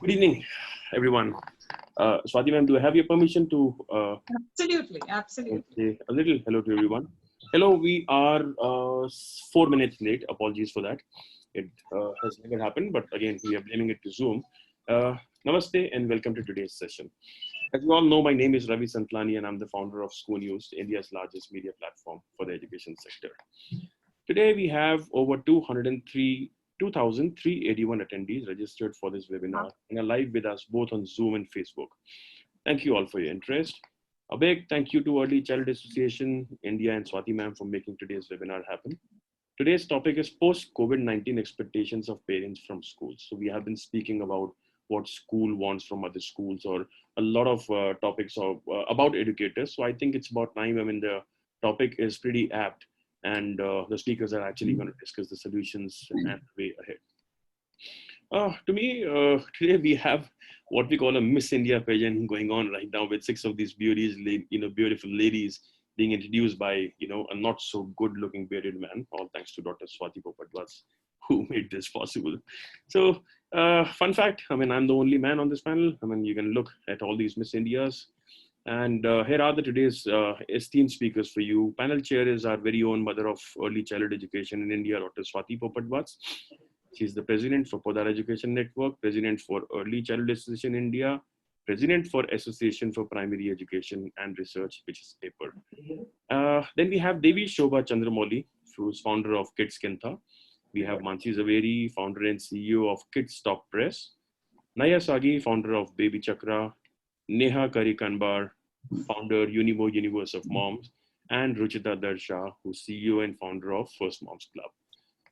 Good evening, everyone. Swati ma'am, do I have your permission to Absolutely, absolutely. say a little hello to everyone? Hello, we are 4 minutes late. Apologies for that. It has never happened, but again, we are blaming it to Zoom. Namaste and welcome to today's session. As you all know, my name is Ravi Santlani and I'm the founder of School News, India's largest media platform for the education sector. Today, we have over 2,381 attendees registered for this webinar and are live with us both on Zoom and Facebook. Thank you all for your interest. A big thank you to Early Childhood Association, India and Swati ma'am for making today's webinar happen. Today's topic is post-COVID-19 expectations of parents from schools. So we have been speaking about what school wants from other schools or a lot of topics about educators. So I think it's about time. I mean, the topic is pretty apt and the speakers are actually going to discuss the solutions and the way ahead. To me, today we have what we call a Miss India pageant going on right now with 6 of these beauties, beautiful ladies being introduced by, a not so good looking bearded man, all thanks to Dr. Swati Popadwas, who made this possible. So, fun fact, I mean, I'm the only man on this panel. I mean, you can look at all these Miss Indias. And here are the today's esteemed speakers for you. Panel chair is our very own mother of early childhood education in India, Dr. Swati Popadwas. She's the president for Podar Education Network, president for Early Childhood Association India, president for Association for Primary Education and Research, which is APER. Then we have Devi Shobha Chandramouli, who's founder of Kids Kintha. We have Mansi Zaveri, founder and CEO of Kids Talk Press. Naya Sagi, founder of Baby Chakra. Neha Karikanbar, founder Unimo Universe of Moms. And Ruchita Darsha, who's CEO and founder of First Moms Club.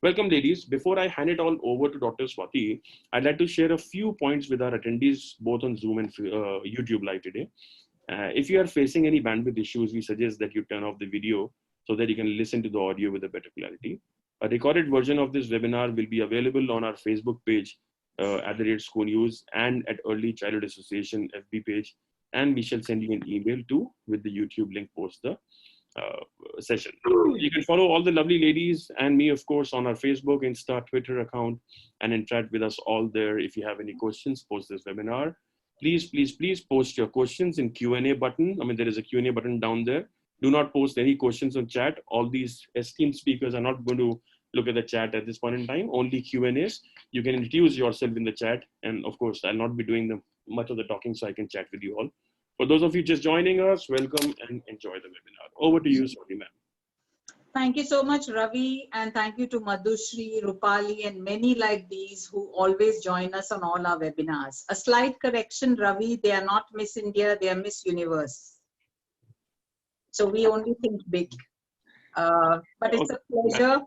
Welcome, ladies. Before I hand it all over to Dr. Swati, I'd like to share a few points with our attendees, both on Zoom and YouTube Live today. If you are facing any bandwidth issues, we suggest that you turn off the video so that you can listen to the audio with a better clarity. A recorded version of this webinar will be available on our Facebook page at the Red School News and at Early Childhood Association FB page. And we shall send you an email too with the YouTube link post the session. You can follow all the lovely ladies and me, of course, on our Facebook, Insta, Twitter account, and interact with us all there. If you have any questions post this webinar, please post your questions in Q&A button. I mean, there is a Q&A button down there. Do not post any questions on chat. All these esteemed speakers are not going to look at the chat at this point in time, only Q&As. You can introduce yourself in the chat. And of course, I'll not be doing much of the talking, so I can chat with you all. For those of you just joining us, welcome and enjoy the webinar. Over to you, Swati ma'am. Thank you so much, Ravi, and thank you to Madhushri, Rupali, and many like these who always join us on all our webinars. A slight correction, Ravi, they are not Miss India, they are Miss Universe. So we only think big. But it's a pleasure.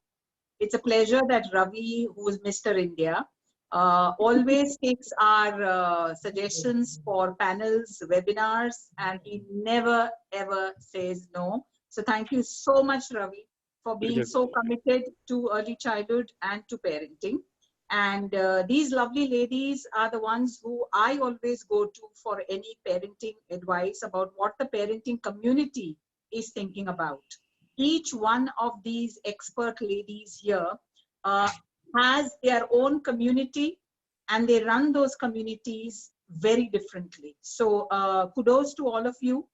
It's a pleasure that Ravi, who is Mr. India, always takes our suggestions for panels, webinars, and he never ever says no. So thank you so much, Ravi, for being so committed to early childhood and to parenting. And these lovely ladies are the ones who I always go to for any parenting advice about what the parenting community is thinking about. Each one of these expert ladies here has their own community and they run those communities very differently. So kudos to all of you.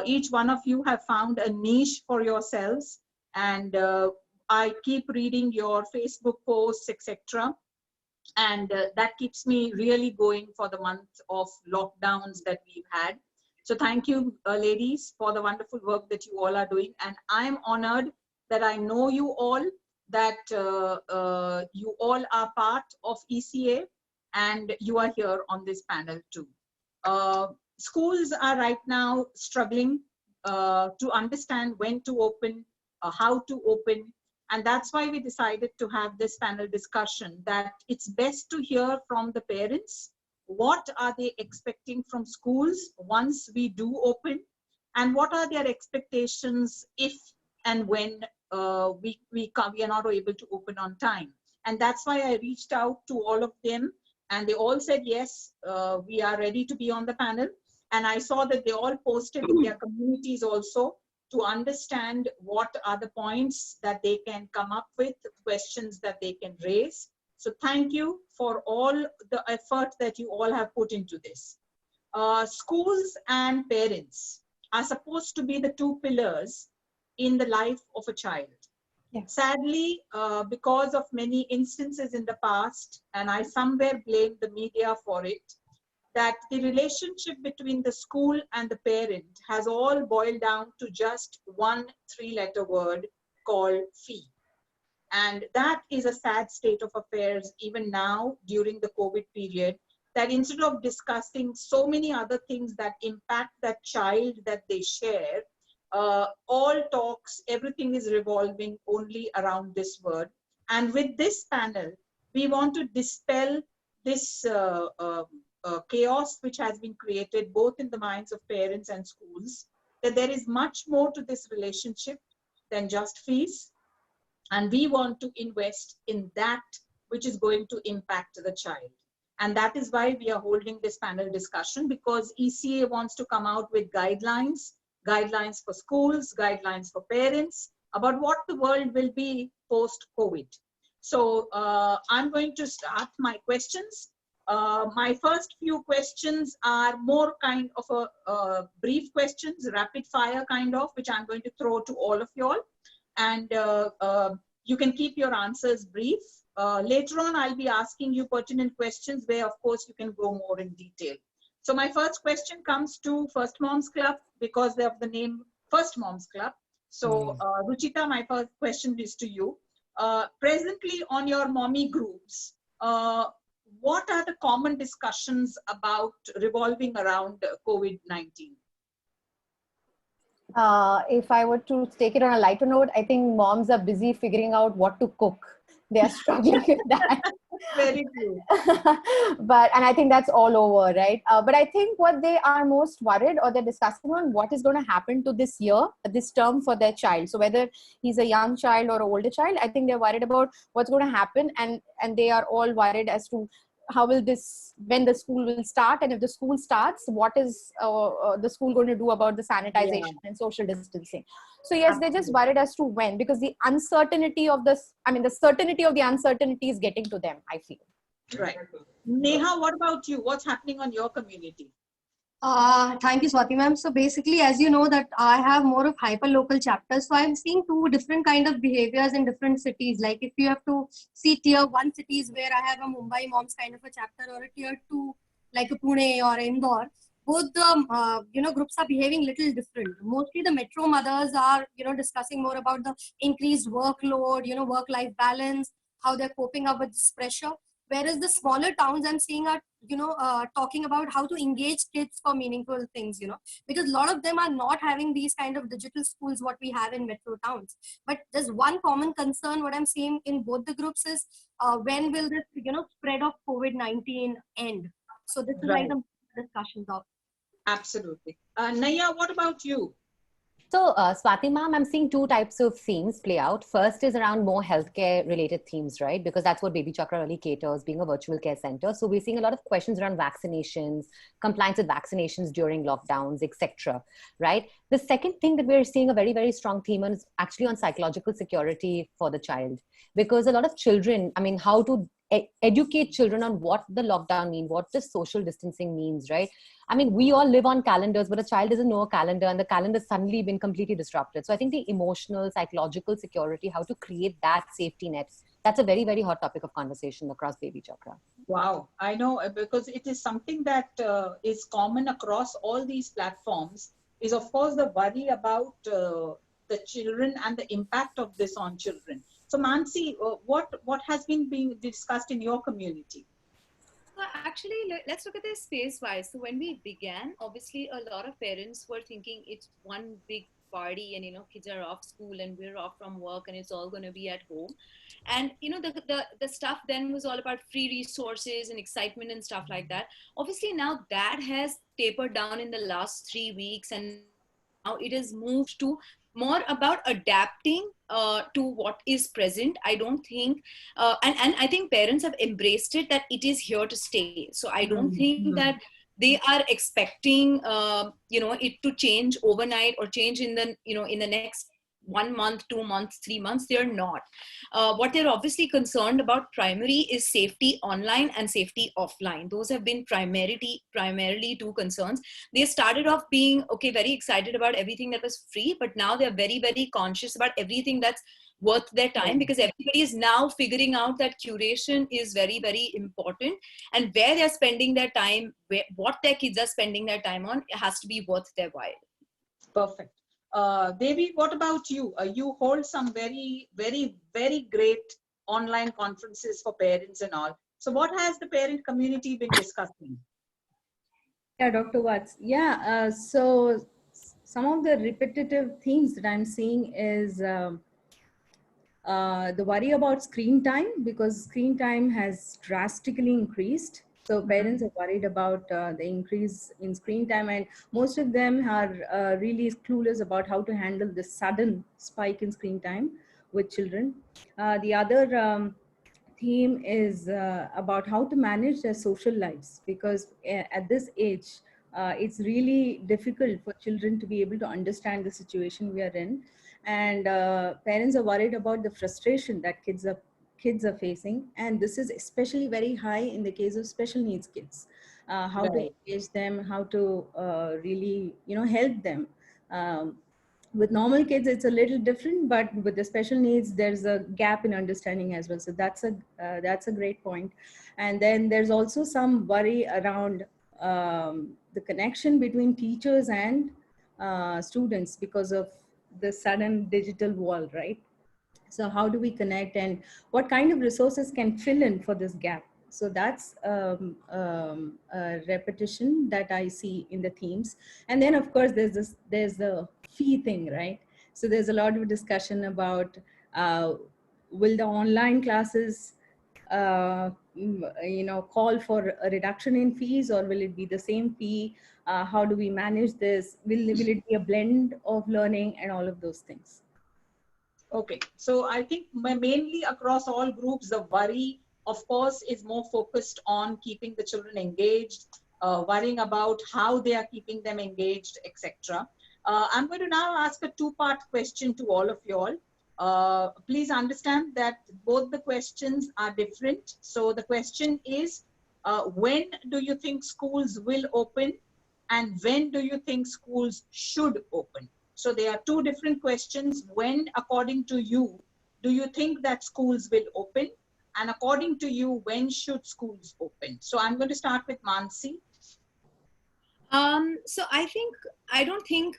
Each one of you have found a niche for yourselves, and I keep reading your Facebook posts, etc. And that keeps me really going for the month of lockdowns that we've had. So thank you, ladies, for the wonderful work that you all are doing. And I'm honored that I know you all, that you all are part of ECA and you are here on this panel too. Schools are right now struggling to understand when to open, how to open. And that's why we decided to have this panel discussion, that it's best to hear from the parents. What are they expecting from schools once we do open? And what are their expectations if and when we are not able to open on time? And that's why I reached out to all of them. And they all said, yes, we are ready to be on the panel. And I saw that they all posted in their communities also to understand what are the points that they can come up with, questions that they can raise. So thank you for all the effort that you all have put into this. Schools and parents are supposed to be the two pillars in the life of a child. Yeah. Sadly, because of many instances in the past, and I somewhere blame the media for it, that the relationship between the school and the parent has all boiled down to just one three-letter word called fee. And that is a sad state of affairs even now during the COVID period, that instead of discussing so many other things that impact that child that they share, all talks, everything is revolving only around this word. And with this panel, we want to dispel this chaos which has been created both in the minds of parents and schools, that there is much more to this relationship than just fees. And we want to invest in that which is going to impact the child. And that is why we are holding this panel discussion, because ECA wants to come out with guidelines for schools, guidelines for parents, about what the world will be post-COVID. So I'm going to start my questions. My first few questions are more kind of a brief questions, rapid fire kind of, which I'm going to throw to all of you all. And you can keep your answers brief. Later on, I'll be asking you pertinent questions where, of course, you can go more in detail. So my first question comes to First Moms Club because they have the name First Moms Club. So Ruchita, my first question is to you. Presently on your mommy groups, what are the common discussions about revolving around COVID-19? If I were to take it on a lighter note, I think moms are busy figuring out what to cook. They are struggling with that. Very true. And I think that's all over, right? But I think what they are most worried, or they're discussing on, what is going to happen to this year, this term for their child. So whether he's a young child or an older child, I think they're worried about what's going to happen, and they are all worried as to how will this, when the school will start, and if the school starts, what is the school going to do about the sanitization and social distancing. So yes, they're just worried as to when, because the uncertainty of this, I mean, the certainty of the uncertainty is getting to them, I feel. Right. Neha, what about you? What's happening on your community? Thank you, Swati ma'am. So basically, as you know, that I have more of hyper-local chapters. So I'm seeing two different kind of behaviors in different cities. Like if you have to see tier 1 cities where I have a Mumbai moms kind of a chapter, or a tier 2 like a Pune or Indore, both the groups are behaving little different. Mostly the metro mothers are discussing more about the increased workload, work-life balance, how they're coping up with this pressure. Whereas the smaller towns I'm seeing are talking about how to engage kids for meaningful things, because a lot of them are not having these kind of digital schools what we have in metro towns. But there's one common concern what I'm seeing in both the groups is when will this spread of COVID-19 end? So this is like the discussions of. Absolutely. Naya, what about you? So, Swati ma'am, I'm seeing two types of themes play out. First is around more healthcare related themes, right? Because that's what Baby Chakra really caters, being a virtual care center. So we're seeing a lot of questions around vaccinations, compliance with vaccinations during lockdowns, etc. Right? The second thing that we're seeing a very, very strong theme on is actually on psychological security for the child. Because a lot of children, I mean, how to educate children on what the lockdown means, what the social distancing means, right? I mean, we all live on calendars, but a child doesn't know a calendar, and the calendar's suddenly been completely disrupted. So I think the emotional, psychological security, how to create that safety net, that's a very, very hot topic of conversation across Baby Chakra. Wow, I know, because it is something that is common across all these platforms, is of course the worry about the children and the impact of this on children. So Mansi, what has been being discussed in your community? Actually, let's look at this space-wise. So when we began, obviously a lot of parents were thinking it's one big party and, kids are off school and we're off from work and it's all going to be at home. And, the stuff then was all about free resources and excitement and stuff like that. Obviously now that has tapered down in the last 3 weeks, and now it has moved to more about adapting to what is present. I don't think, and I think parents have embraced it, that it is here to stay. So I don't think that they are expecting, it to change overnight or change in the, in the next 1 month, 2 months, 3 months. They're not. What they're obviously concerned about primary is safety online and safety offline. Those have been primarily two concerns. They started off being, okay, very excited about everything that was free, but now they're very, very conscious about everything that's worth their time, because everybody is now figuring out that curation is very, very important, and where they're spending their time, what their kids are spending their time on, it has to be worth their while. Perfect. Devi, what about you? You hold some very, very, very great online conferences for parents and all. So what has the parent community been discussing? Yeah, Dr. Watts. Yeah, so some of the repetitive themes that I'm seeing is the worry about screen time, because screen time has drastically increased. So parents are worried about the increase in screen time, and most of them are really clueless about how to handle this sudden spike in screen time with children. The other theme is about how to manage their social lives, because at this age, it's really difficult for children to be able to understand the situation we are in. And parents are worried about the frustration that kids are facing, and this is especially very high in the case of special needs kids. How to engage them, how to really help them. With normal kids it's a little different, but with the special needs there's a gap in understanding as well. So that's a great point. And then there's also some worry around the connection between teachers and students because of the sudden digital wall, right? So how do we connect, and what kind of resources can fill in for this gap? So that's a repetition that I see in the themes. And then of course there's the fee thing, right? So there's a lot of discussion about will the online classes call for a reduction in fees, or will it be the same fee? How do we manage this? Will it be a blend of learning and all of those things? Okay, so I think mainly across all groups, the worry, of course, is more focused on keeping the children engaged, worrying about how they are keeping them engaged, etc. I'm going to now ask a two-part question to all of you all. Please understand that both the questions are different. So the question is, when do you think schools will open, and when do you think schools should open? So there are two different questions. When, according to you, do you think that schools will open? And according to you, when should schools open? So I'm going to start with Mansi. So I don't think,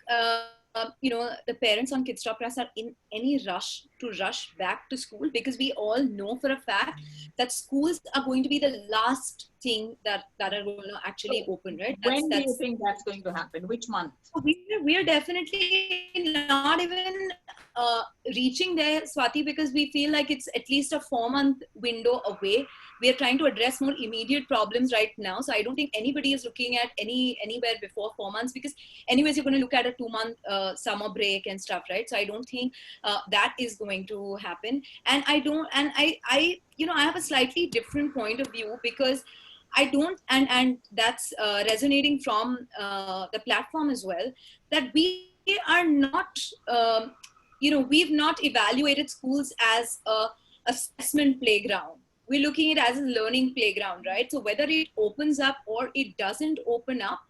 the parents on Kidstop Plus are in any rush to rush back to school, because we all know for a fact that schools are going to be the last thing that are going to actually open, right? When do you think that's going to happen? Which month? We are definitely not even reaching there, Swati, because we feel like it's at least a 4-month window away. We are trying to address more immediate problems right now. So I don't think anybody is looking at anywhere before 4 months, because anyways, you're going to look at a 2-month summer break and stuff, right? So I don't think that is going to happen. And I have a slightly different point of view, because I don't, and that's resonating from the platform as well, that we are not, we've not evaluated schools as a assessment playground. We're looking at it as a learning playground, right? So whether it opens up or it doesn't open up,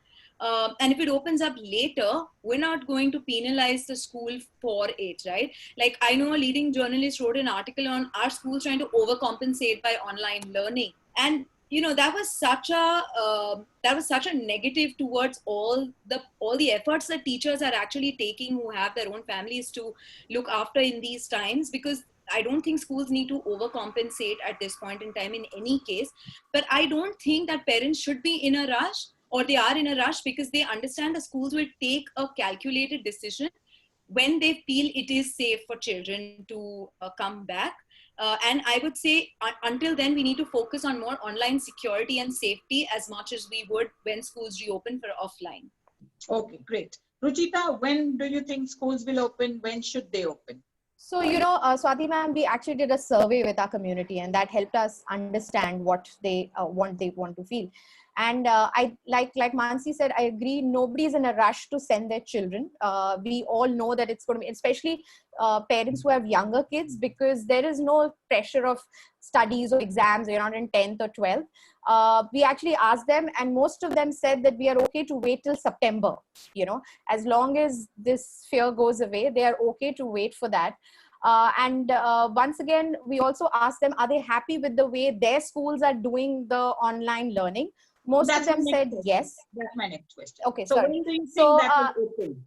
and if it opens up later, we're not going to penalize the school for it, right? Like, I know a leading journalist wrote an article on our schools trying to overcompensate by online learning. And that was such a negative towards all the efforts that teachers are actually taking, who have their own families to look after in these times, because I don't think schools need to overcompensate at this point in time in any case. But I don't think that parents should be in a rush, or they are in a rush, because they understand the schools will take a calculated decision when they feel it is safe for children to come back. And I would say until then, we need to focus on more online security and safety as much as we would when schools reopen for offline. Okay, great. Ruchita, when do you think schools will open? When should they open? So, Swati ma'am, we actually did a survey with our community, and that helped us understand what they want to feel. And I like Mansi said, I agree. Nobody's in a rush to send their children. We all know that it's going to be, especially parents who have younger kids, because there is no pressure of studies or exams. You're not in 10th or 12th. We actually asked them, and most of them said that we are okay to wait till September. As long as this fear goes away, they are okay to wait for that. And once again, we also asked them, are they happy with the way their schools are doing the online learning? Most of them said yes. That's my next question. Okay, So sorry. when do you think So, that will open?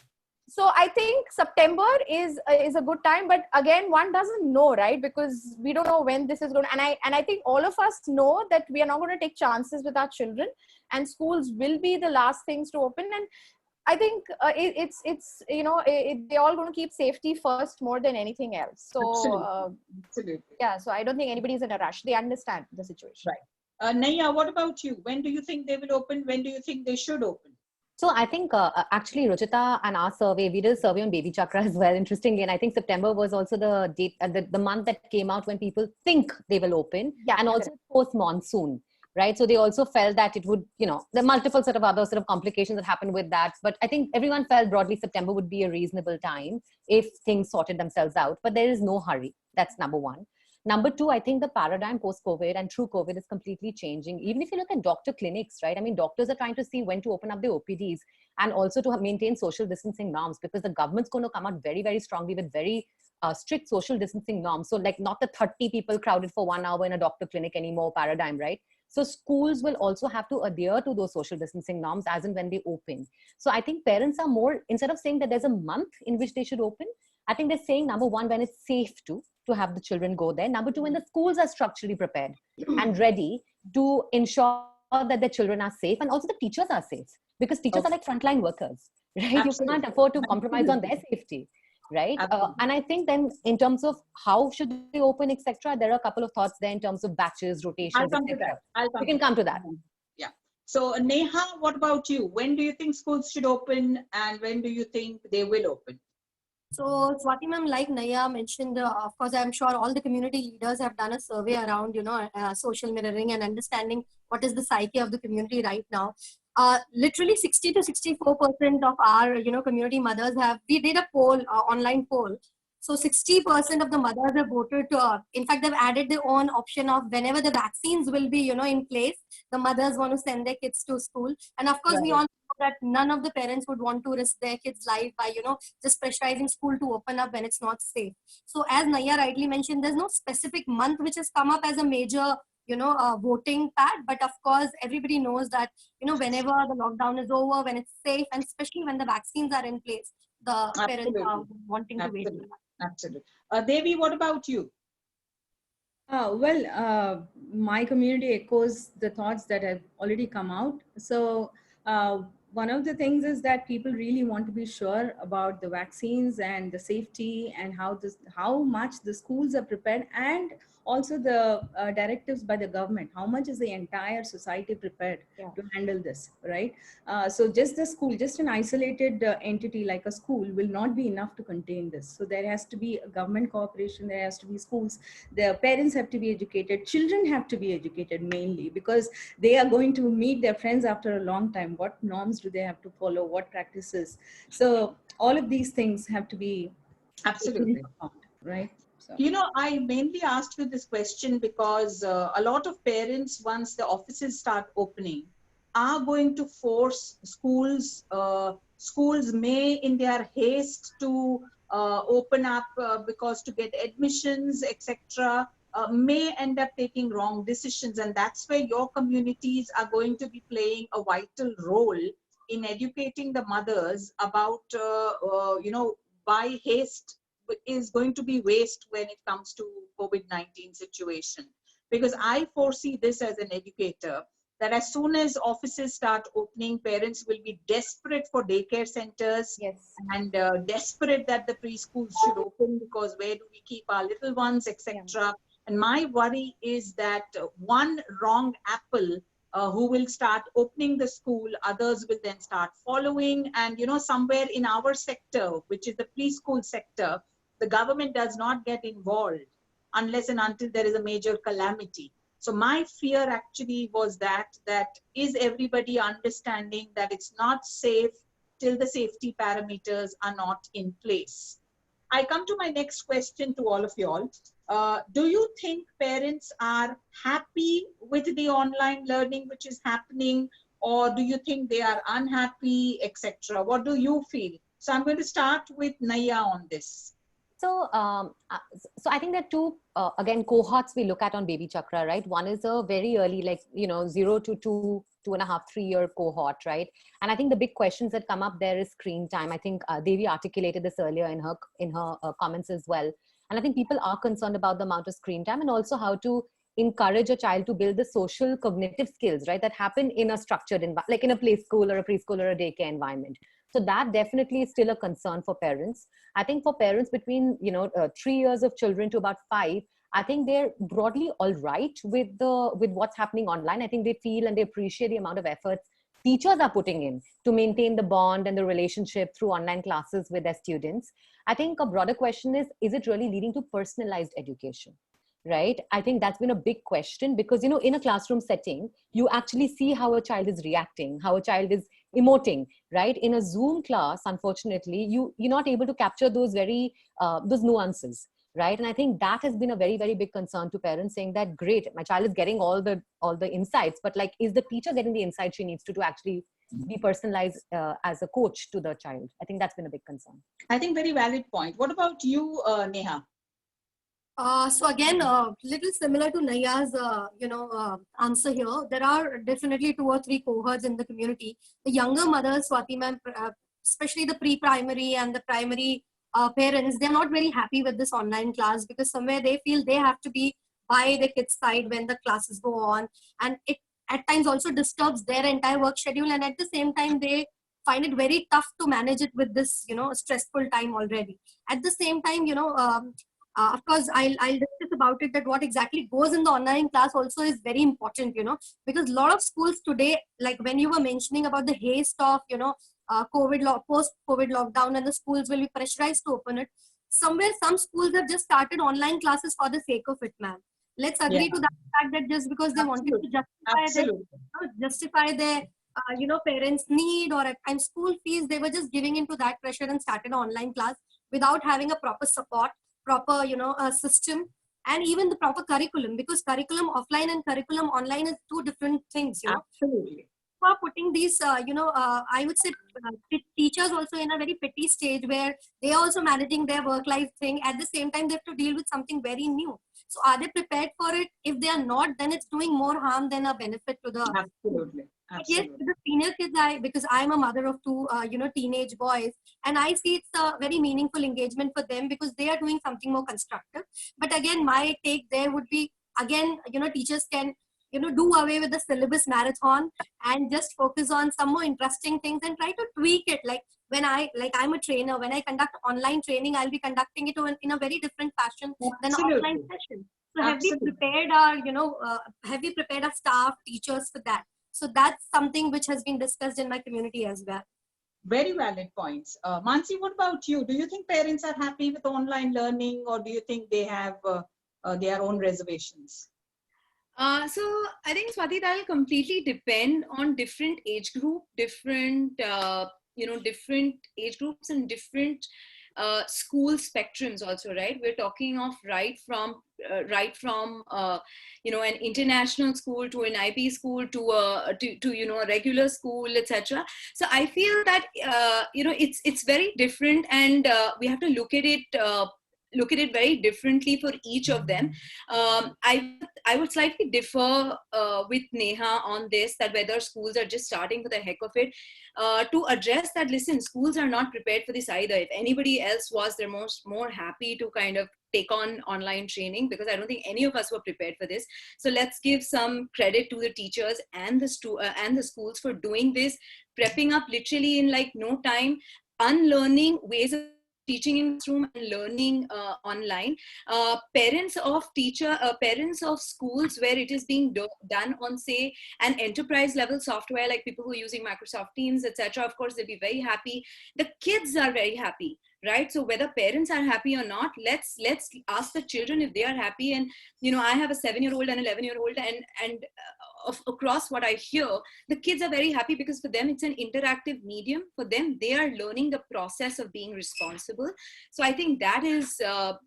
So I think September is a good time, but again, one doesn't know, right? Because we don't know when this is going to, and I think all of us know that we are not going to take chances with our children, and schools will be the last things to open. And I think they're all going to keep safety first more than anything else. So Absolutely. yeah, so I don't think anybody's in a rush. They understand the situation. Right. Naya, what about you? When do you think they will open? When do you think they should open? So I think actually Ruchita and our survey, we did a survey on Baby Chakra as well, interestingly. And I think September was also the date, the month that came out when people think they will open, and also post-monsoon, right? So they also felt that it would, there are multiple sort of other sort of complications that happened with that. But I think everyone felt broadly September would be a reasonable time if things sorted themselves out. But there is no hurry. That's number one. Number two, I think the paradigm post-COVID and through COVID is completely changing. Even if you look at doctor clinics, right? I mean, doctors are trying to see when to open up their OPDs and also to maintain social distancing norms, because the government's going to come out very, very strongly with very strict social distancing norms. So like not the 30 people crowded for 1 hour in a doctor clinic anymore paradigm, right? So schools will also have to adhere to those social distancing norms as and when they open. So I think parents are more, instead of saying that there's a month in which they should open, I think they're saying, number one, when it's safe to have the children go there. Number two, when the schools are structurally prepared and ready to ensure that the children are safe, and also the teachers are safe, because teachers are like frontline workers, right? Absolutely. You can't afford to compromise on their safety, right? And I think then in terms of how should they open, etc., there are a couple of thoughts there in terms of batches, rotations, I'll come to etc. that. We can come to that. Yeah. So Neha, what about you? When do you think schools should open, and when do you think they will open? So Swati ma'am, like Naya mentioned, of course, I'm sure all the community leaders have done a survey around, social mirroring and understanding what is the psyche of the community right now. Literally 60 to 64% of our, community mothers we did a poll, online poll. So 60% of the mothers have voted to, in fact, they've added their own option of whenever the vaccines will be, in place, the mothers want to send their kids to school. And of course, we all know that none of the parents would want to risk their kids' life by, just pressurizing school to open up when it's not safe. So as Naya rightly mentioned, there's no specific month which has come up as a major, voting pad. But of course, everybody knows that, whenever the lockdown is over, when it's safe, and especially when the vaccines are in place, the parents are wanting to wait. Absolutely. Devi, what about you? My community echoes the thoughts that have already come out. So one of the things is that people really want to be sure about the vaccines and the safety and how much the schools are prepared, and also the directives by the government. How much is the entire society prepared to handle this, right? So just the school, just an isolated entity like a school will not be enough to contain this. So there has to be a government cooperation, there has to be schools, the parents have to be educated, children have to be educated mainly, because they are going to meet their friends after a long time. What norms do they have to follow? What practices? So all of these things have to be absolutely right. So. I mainly asked you this question because a lot of parents, once the offices start opening, are going to force schools. Schools may, in their haste to open up because to get admissions, etc., may end up taking wrong decisions. And that's where your communities are going to be playing a vital role in educating the mothers about, why haste is going to be waste when it comes to COVID-19 situation. Because I foresee this as an educator, that as soon as offices start opening, parents will be desperate for daycare centers and desperate that the preschools should open, because where do we keep our little ones, etc. And my worry is that one wrong apple who will start opening the school, others will then start following. And, somewhere in our sector, which is the preschool sector, the government does not get involved unless and until there is a major calamity. So my fear actually was that is everybody understanding that it's not safe till the safety parameters are not in place. I come to my next question to all of y'all. Do you think parents are happy with the online learning which is happening, or do you think they are unhappy, etc.? What do you feel? So I'm going to start with Naya on this. So, so I think there are two, again, cohorts we look at on Baby Chakra, right? One is a very early, like, 0 to 2.5, 3-year cohort, right? And I think the big questions that come up there is screen time. I think Devi articulated this earlier in her comments as well. And I think people are concerned about the amount of screen time, and also how to encourage a child to build the social cognitive skills, right? That happen in a structured environment, like in a play school or a preschool or a daycare environment. So that definitely is still a concern for parents. I think for parents between 3 years of children to about 5, I think they're broadly all right with what's happening online. I think they feel and they appreciate the amount of efforts teachers are putting in to maintain the bond and the relationship through online classes with their students. I think a broader question is it really leading to personalized education? Right? I think that's been a big question, because, in a classroom setting, you actually see how a child is reacting, how a child is emoting, right? In a Zoom class, unfortunately, you're not able to capture those those nuances, right? And I think that has been a very, very big concern to parents, saying that, great, my child is getting all the insights, but like, is the teacher getting the insights she needs to actually be personalized as a coach to the child? I think that's been a big concern. I think very valid point. What about you, Neha? So again, little similar to Naya's, answer here. There are definitely 2 or 3 cohorts in the community. The younger mothers, Swati ma'am, especially the pre-primary and the primary parents, they're not very happy with this online class, because somewhere they feel they have to be by the kids' side when the classes go on, and it at times also disturbs their entire work schedule, and at the same time they find it very tough to manage it with this, stressful time already. At the same time, of course, I'll discuss about it, that what exactly goes in the online class also is very important, because a lot of schools today, like when you were mentioning about the haste of, post-COVID lockdown, and the schools will be pressurized to open it. Somewhere, some schools have just started online classes for the sake of it, ma'am. Let's agree to that fact, that just because they wanted to justify their parents' need, or at times school fees, they were just giving into that pressure and started an online class without having a proper support, proper system, and even the proper curriculum, because curriculum offline and curriculum online is 2 different things. Absolutely. For putting these I would say teachers also in a very petty stage, where they are also managing their work life thing. At the same time, they have to deal with something very new. So are they prepared for it? If they are not, then it's doing more harm than a benefit to the Absolutely. Yes, with the senior kids, because I'm a mother of 2 teenage boys, and I see it's a very meaningful engagement for them, because they are doing something more constructive. But again, my take there would be, again, teachers can do away with the syllabus marathon and just focus on some more interesting things and try to tweak it. Like when I'm a trainer, when I conduct online training, I'll be conducting it in a very different fashion than an offline session. So have we prepared our staff, teachers for that? So that's something which has been discussed in my community as well. Very valid points. Mansi, what about you? Do you think parents are happy with online learning, or do you think they have their own reservations? So I think, Swati, that will completely depend on different age group, different age groups and different school spectrums also, right? We're talking of right from an international school to an IB school to a regular school, etc. So I feel that it's very different, and we have to look at it very differently for each of them. I would slightly differ with Neha on this, that whether schools are just starting for the heck of it, to address that, listen, schools are not prepared for this either. If anybody else was, they're more happy to kind of take on online training, because I don't think any of us were prepared for this. So let's give some credit to the teachers and the schools for doing this, prepping up literally in like no time, unlearning ways of teaching in classroom and learning online. Parents of schools where it is being done on, say, an enterprise level software, like people who are using Microsoft Teams, etc. Of course, they'll be very happy. The kids are very happy, right? So whether parents are happy or not, let's ask the children if they are happy. And I have a 7-year-old and 11-year-old, and across what I hear, the kids are very happy because for them it's an interactive medium. For them, they are learning the process of being responsible. So I think that is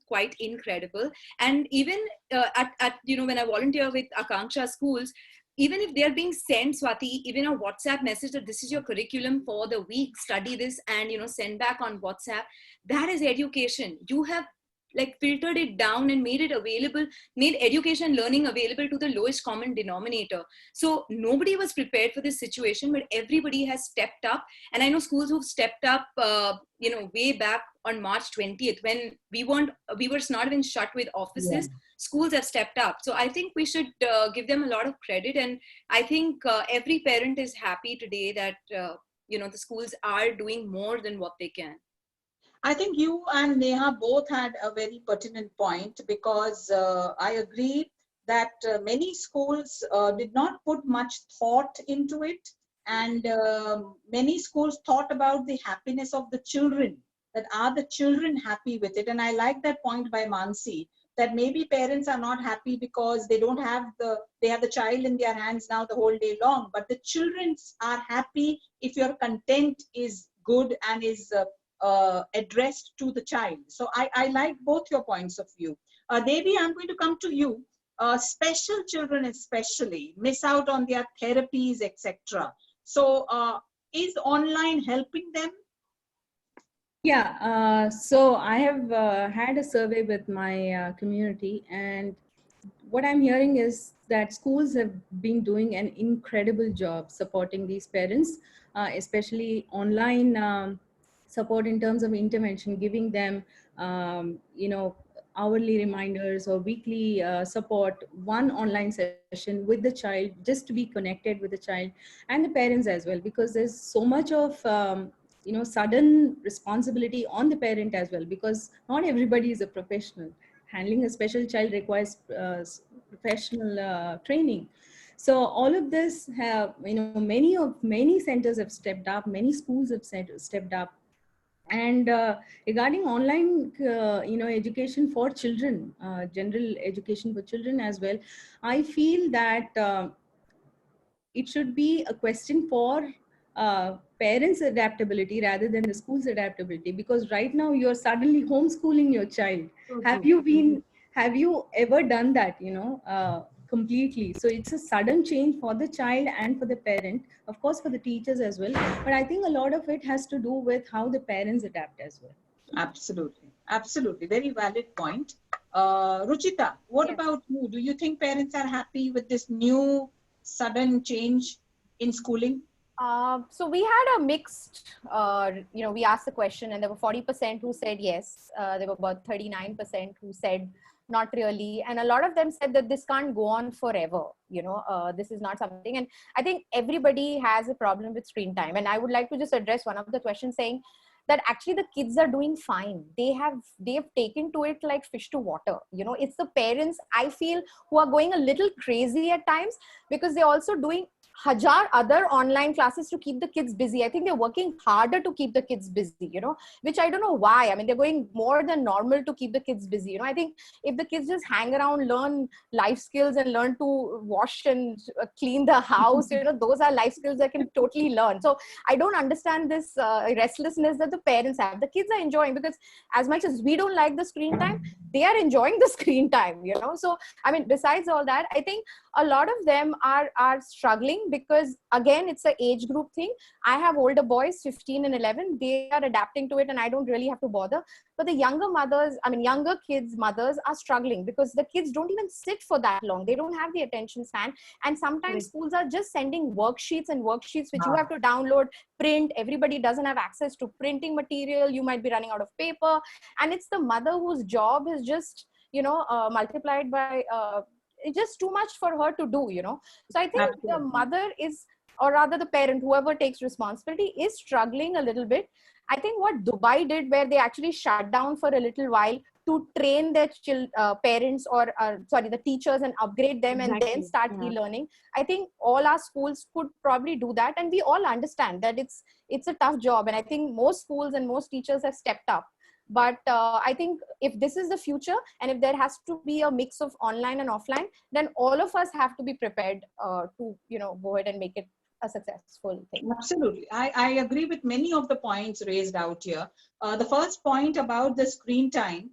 quite incredible. And even at when I volunteer with Akanksha schools, even if they're being sent, Swati, even a WhatsApp message that this is your curriculum for the week, study this and, send back on WhatsApp, that is education. You have like filtered it down and made it available, made education learning available to the lowest common denominator. So nobody was prepared for this situation, but everybody has stepped up. And I know schools who've stepped up, way back on March 20th, when we were not even shut with offices, schools have stepped up. So I think we should give them a lot of credit. And I think every parent is happy today that, the schools are doing more than what they can. I think you and Neha both had a very pertinent point, because I agree that many schools did not put much thought into it, and many schools thought about the happiness of the children, that are the children happy with it. And I like that point by Mansi, that maybe parents are not happy because they don't have they have the child in their hands now the whole day long, but the children are happy if your content is good and is addressed to the child. So I like both your points of view. Devi, I'm going to come to you. Special children especially miss out on their therapies, etc. So is online helping them? Yeah, so I have had a survey with my community, and what I'm hearing is that schools have been doing an incredible job supporting these parents, especially online support in terms of intervention, giving them, hourly reminders or weekly support, one online session with the child, just to be connected with the child and the parents as well, because there's so much of sudden responsibility on the parent as well, because not everybody is a professional. Handling a special child requires professional training. So all of this have, many centers have stepped up, many schools have stepped up. And regarding online, education for children, general education for children as well, I feel that it should be a question for parents' adaptability rather than the school's adaptability, because right now you're suddenly homeschooling your child. Have you ever done that, completely? So it's a sudden change for the child and for the parent, of course, for the teachers as well. But I think a lot of it has to do with how the parents adapt as well. Absolutely. Very valid point. Ruchita, what about you? Do you think parents are happy with this new sudden change in schooling? So we had a mixed, we asked the question and there were 40% who said yes. There were about 39% who said not really. And a lot of them said that this can't go on forever. This is not something. And I think everybody has a problem with screen time. And I would like to just address one of the questions saying that actually the kids are doing fine. They've taken to it like fish to water. It's the parents, I feel, who are going a little crazy at times, because they're also doing hajar other online classes to keep the kids busy. I think they're working harder to keep the kids busy, which I don't know why. I mean, they're going more than normal to keep the kids busy. I think if the kids just hang around, learn life skills and learn to wash and clean the house, those are life skills they can totally learn. So I don't understand this restlessness that the parents have. The kids are enjoying, because as much as we don't like the screen time, they are enjoying the screen time, So, I mean, besides all that, I think a lot of them are struggling, because again, it's an age group thing. I have older boys, 15 and 11, they are adapting to it and I don't really have to bother. But the younger kids' mothers are struggling, because the kids don't even sit for that long. They don't have the attention span. And sometimes schools are just sending worksheets which you have to download, print. Everybody doesn't have access to printing material. You might be running out of paper. And it's the mother whose job is just, multiplied by, it's just too much for her to do, So I think the mother is, or rather the parent, whoever takes responsibility, is struggling a little bit. I think what Dubai did, where they actually shut down for a little while to train their parents or the teachers and upgrade them and then start e-learning. I think all our schools could probably do that. And we all understand that it's a tough job. And I think most schools and most teachers have stepped up. But I think if this is the future, and if there has to be a mix of online and offline, then all of us have to be prepared to, go ahead and make it a successful thing. Absolutely. I agree with many of the points raised out here. The first point about the screen time,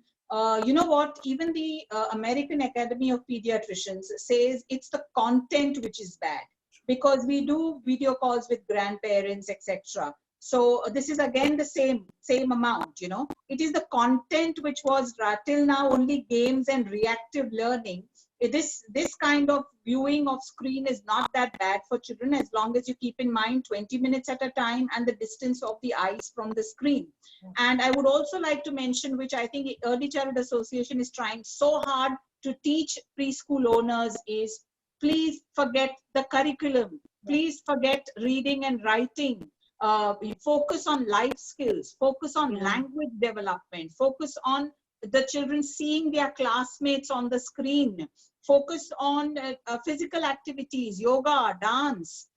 you know what, even the American Academy of Pediatricians says it's the content which is bad, because we do video calls with grandparents, etc. So this is again the same amount, It is the content which was till now only games and reactive learning. This kind of viewing of screen is not that bad for children, as long as you keep in mind 20 minutes at a time and the distance of the eyes from the screen. And I would also like to mention, which I think Early Childhood Association is trying so hard to teach preschool owners, is please forget the curriculum. Please forget reading and writing. Focus on life skills, focus on language development, focus on the children seeing their classmates on the screen, focus on physical activities, yoga, dance.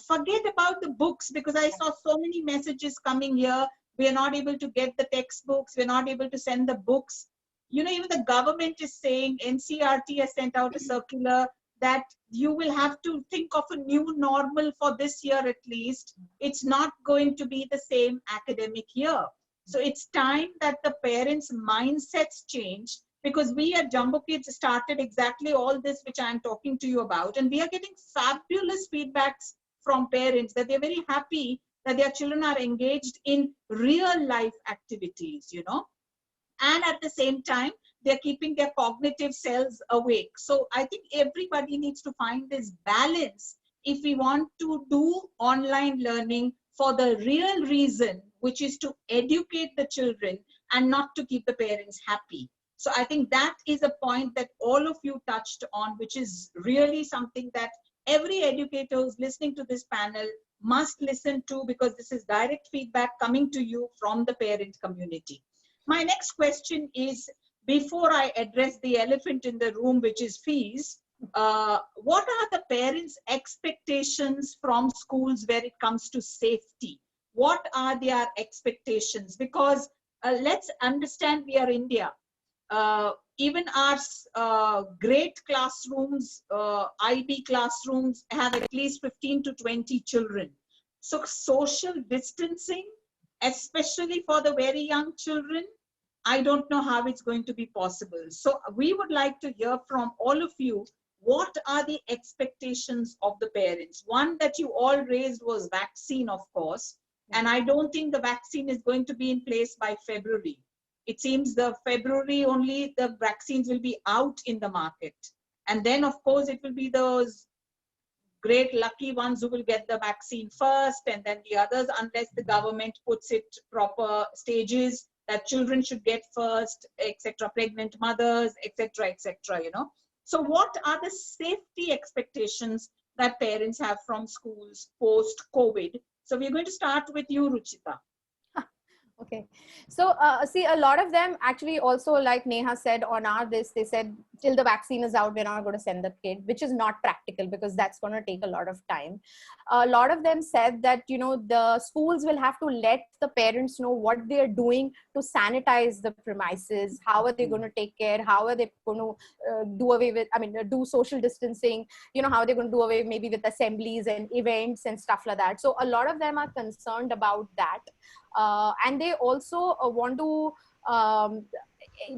Forget about the books, because I saw so many messages coming here. We are not able to get the textbooks. We're not able to send the books. Even the government is saying, NCERT has sent out a circular that you will have to think of a new normal for this year at least. It's not going to be the same academic year. So it's time that the parents' mindsets change, because we at Jumbo Kids started exactly all this which I'm talking to you about. And we are getting fabulous feedbacks from parents that they're very happy that their children are engaged in real life activities, And at the same time, they're keeping their cognitive cells awake. So I think everybody needs to find this balance if we want to do online learning for the real reason, which is to educate the children and not to keep the parents happy. So I think that is a point that all of you touched on, which is really something that every educator who's listening to this panel must listen to, because this is direct feedback coming to you from the parent community. My next question is, before I address the elephant in the room, which is fees, what are the parents' expectations from schools where it comes to safety? What are their expectations? Because let's understand, we are India. Even our great classrooms, IB classrooms, have at least 15 to 20 children. So social distancing, especially for the very young children, I don't know how it's going to be possible. So we would like to hear from all of you, what are the expectations of the parents? One that you all raised was vaccine, of course. And I don't think the vaccine is going to be in place by February. It seems the February only the vaccines will be out in the market. And then, of course, it will be those great lucky ones who will get the vaccine first, and then the others, unless the government puts it proper stages that children should get first, etc., pregnant mothers, etc., etc., So what are the safety expectations that parents have from schools post-COVID? So we're going to start with you, Ruchita. Okay. So see, a lot of them actually also, like Neha said on they said, till the vaccine is out, we're not going to send the kid, which is not practical, because that's going to take a lot of time. A lot of them said that, the schools will have to let the parents know what they're doing to sanitize the premises. How are they going to take care? How are they going to do social distancing? How are they going to do away maybe with assemblies and events and stuff like that. So a lot of them are concerned about that. And they also want to,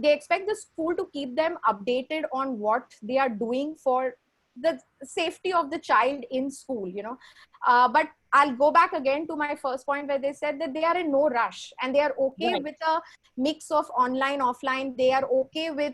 they expect the school to keep them updated on what they are doing for the safety of the child in school, but I'll go back again to my first point where they said that they are in no rush and they are okay with a mix of online, offline. They are okay with,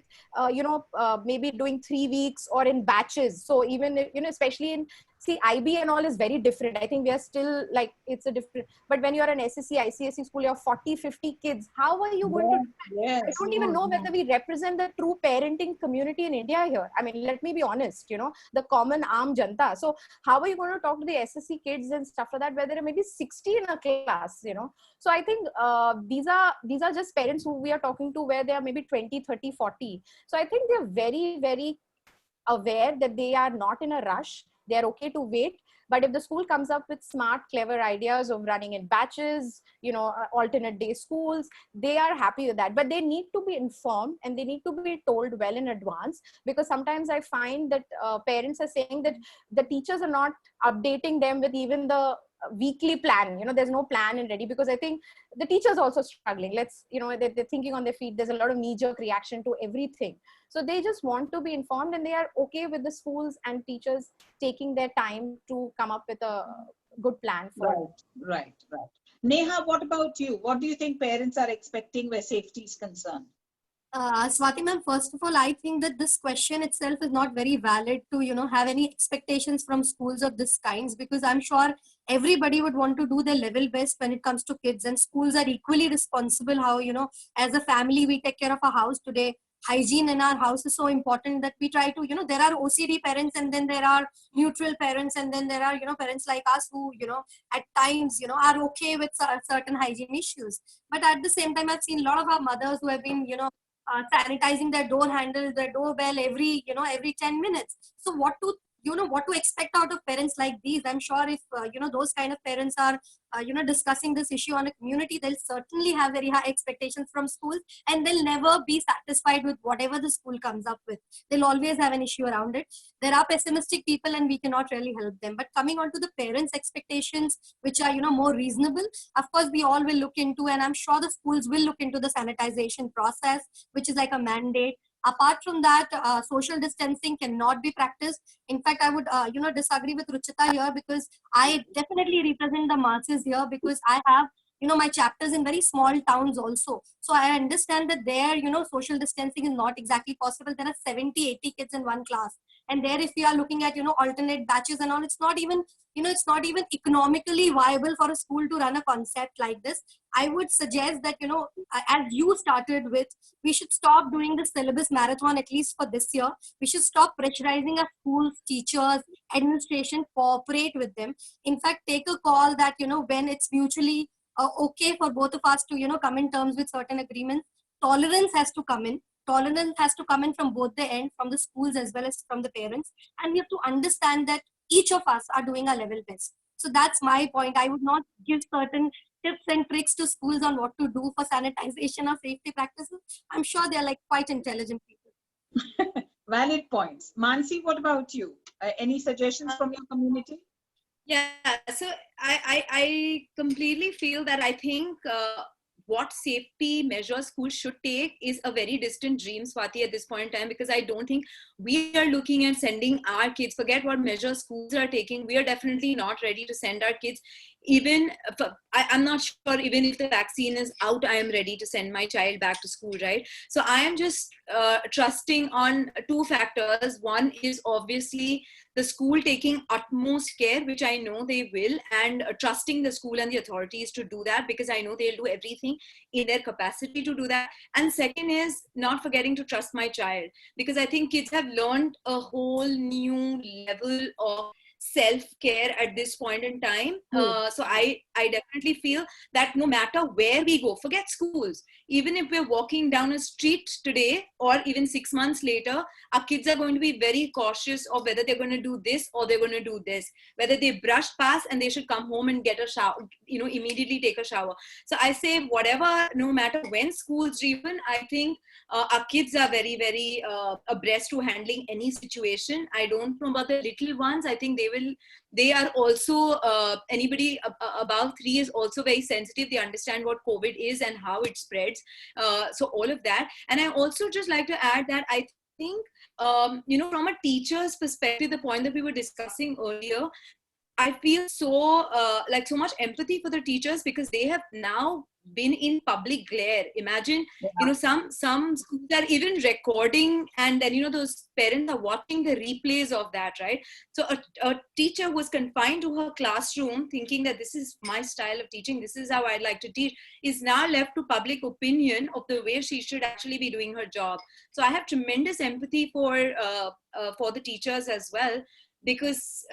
maybe doing 3 weeks or in batches. So even, especially in, see, IB and all is very different. I think we are still like, it's a different, but when you're an SSC, ICSE school, you have 40, 50 kids. How are you going to, I don't even know whether we represent the true parenting community in India here. I mean, let me be honest, the common arm janta. So how are you going to talk to the SSC kids and stuff like that, where there are maybe 60 in a class, So I think these are just parents who we are talking to where they are maybe 20, 30, 40. So I think they're very, very aware that they are not in a rush. They are okay to wait. But if the school comes up with smart, clever ideas of running in batches, alternate day schools, they are happy with that. But they need to be informed and they need to be told well in advance, because sometimes I find that parents are saying that the teachers are not updating them with even the weekly plan. There's no plan and ready, because I think the teachers also struggling. They're thinking on their feet. There's a lot of knee-jerk reaction to everything. So they just want to be informed, and they are okay with the schools and teachers taking their time to come up with a good plan for. Right. Neha, what about you? What do you think parents are expecting where safety is concerned? Swati ma'am, first of all, I think that this question itself is not very valid to, have any expectations from schools of this kinds, because I'm sure everybody would want to do their level best when it comes to kids, and schools are equally responsible. How, as a family, we take care of our house today. Hygiene in our house is so important that we try to, there are OCD parents, and then there are neutral parents, and then there are, parents like us who, at times, are okay with certain hygiene issues. But at the same time, I've seen a lot of our mothers who have been, sanitizing their door handle, their doorbell every 10 minutes. So what to expect out of parents like these? I'm sure if those kind of parents are discussing this issue on a community, they'll certainly have very high expectations from schools, and they'll never be satisfied with whatever the school comes up with. They'll always have an issue around it. There are pessimistic people, and we cannot really help them. But coming on to the parents' expectations, which are more reasonable, of course we all will look into, and I'm sure the schools will look into the sanitization process, which is like a mandate. Apart from that, social distancing cannot be practiced. In fact, I would, disagree with Ruchita here, because I definitely represent the masses here, because I have, my chapters in very small towns also. So I understand that there, social distancing is not exactly possible. There are 70, 80 kids in one class. And there, if we are looking at, alternate batches and all, it's not even, it's not even economically viable for a school to run a concept like this. I would suggest that, as you started with, we should stop doing the syllabus marathon, at least for this year. We should stop pressurizing our schools, teachers, administration, cooperate with them. In fact, take a call that, when it's mutually okay for both of us to, come in terms with certain agreements. Tolerance has to come in. Tolerance has to come in from both the end, from the schools as well as from the parents. And we have to understand that each of us are doing our level best. So that's my point. I would not give certain tips and tricks to schools on what to do for sanitization or safety practices. I'm sure they're like quite intelligent people. Valid points. Mansi, what about you? Any suggestions from your community? Yeah, so I completely feel that I think what safety measures schools should take is a very distant dream, Swati, at this point in time, because I don't think we are looking at sending our kids. Forget what measures schools are taking. We are definitely not ready to send our kids. Even I'm not sure, even if the vaccine is out, I am ready to send my child back to school, right? So I am just trusting on two factors. One is obviously the school taking utmost care, which I know they will, and trusting the school and the authorities to do that, because I know they'll do everything in their capacity to do that. And second is not forgetting to trust my child, because I think kids have learned a whole new level of self-care at this point in time. So I definitely feel that no matter where we go, forget schools, even if we're walking down a street today or even 6 months later, our kids are going to be very cautious of whether they're going to do this or they're going to do this, whether they brush past and they should come home and get a shower, immediately take a shower. So I say whatever, no matter when schools reopen, I think our kids are very, very abreast to handling any situation. I don't know about the little ones. I think they are also, anybody above 3 is also very sensitive. They understand what COVID is and how it spreads. So all of that. And I also just like to add that I think, from a teacher's perspective, the point that we were discussing earlier, I feel so so much empathy for the teachers, because they have now been in public glare. Imagine, some schools are even recording, and then those parents are watching the replays of that, right? So a teacher was confined to her classroom thinking that this is my style of teaching, this is how I'd like to teach, is now left to public opinion of the way she should actually be doing her job. So I have tremendous empathy for the teachers as well, because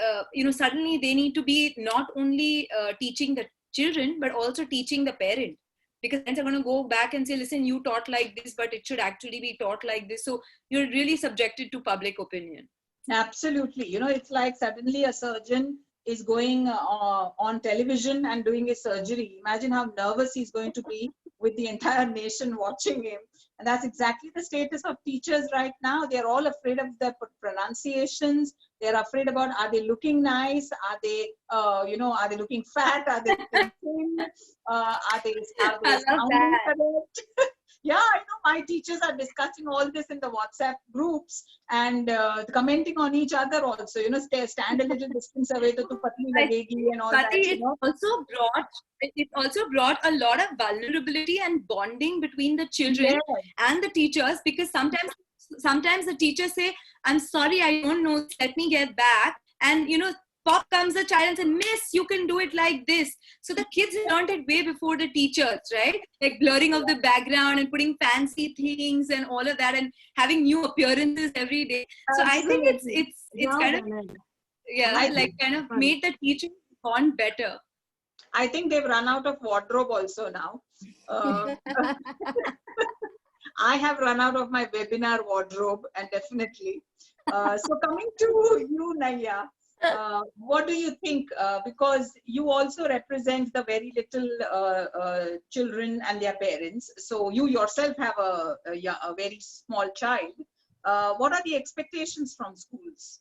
suddenly they need to be not only teaching the children but also teaching the parent, because parents are going to go back and say, listen, you taught like this, but it should actually be taught like this. So you're really subjected to public opinion. Absolutely. It's like suddenly a surgeon is going on television and doing his surgery. Imagine how nervous he's going to be with the entire nation watching him. And that's exactly the status of teachers right now. They're all afraid of their pronunciations. They're afraid about, are they looking nice? Are they, are they looking fat? Are they looking thin? Are they I love sounding that. correct? Yeah, I know my teachers are discussing all this in the WhatsApp groups and commenting on each other also, stand a little distance away to patni lagegi and all that, Swati, it also brought a lot of vulnerability and bonding between the children and the teachers, because sometimes the teachers say, I'm sorry, I don't know, let me get back. And pop comes the child and says, Miss, you can do it like this. So the kids learned it way before the teachers, right? Like blurring of the background and putting fancy things and all of that and having new appearances every day. So I think it's kind of made the teaching bond better. I think they've run out of wardrobe also now. I have run out of my webinar wardrobe, and definitely. So coming to you, Naya, what do you think? Because you also represent the very little children and their parents. So you yourself have a very small child. What are the expectations from schools?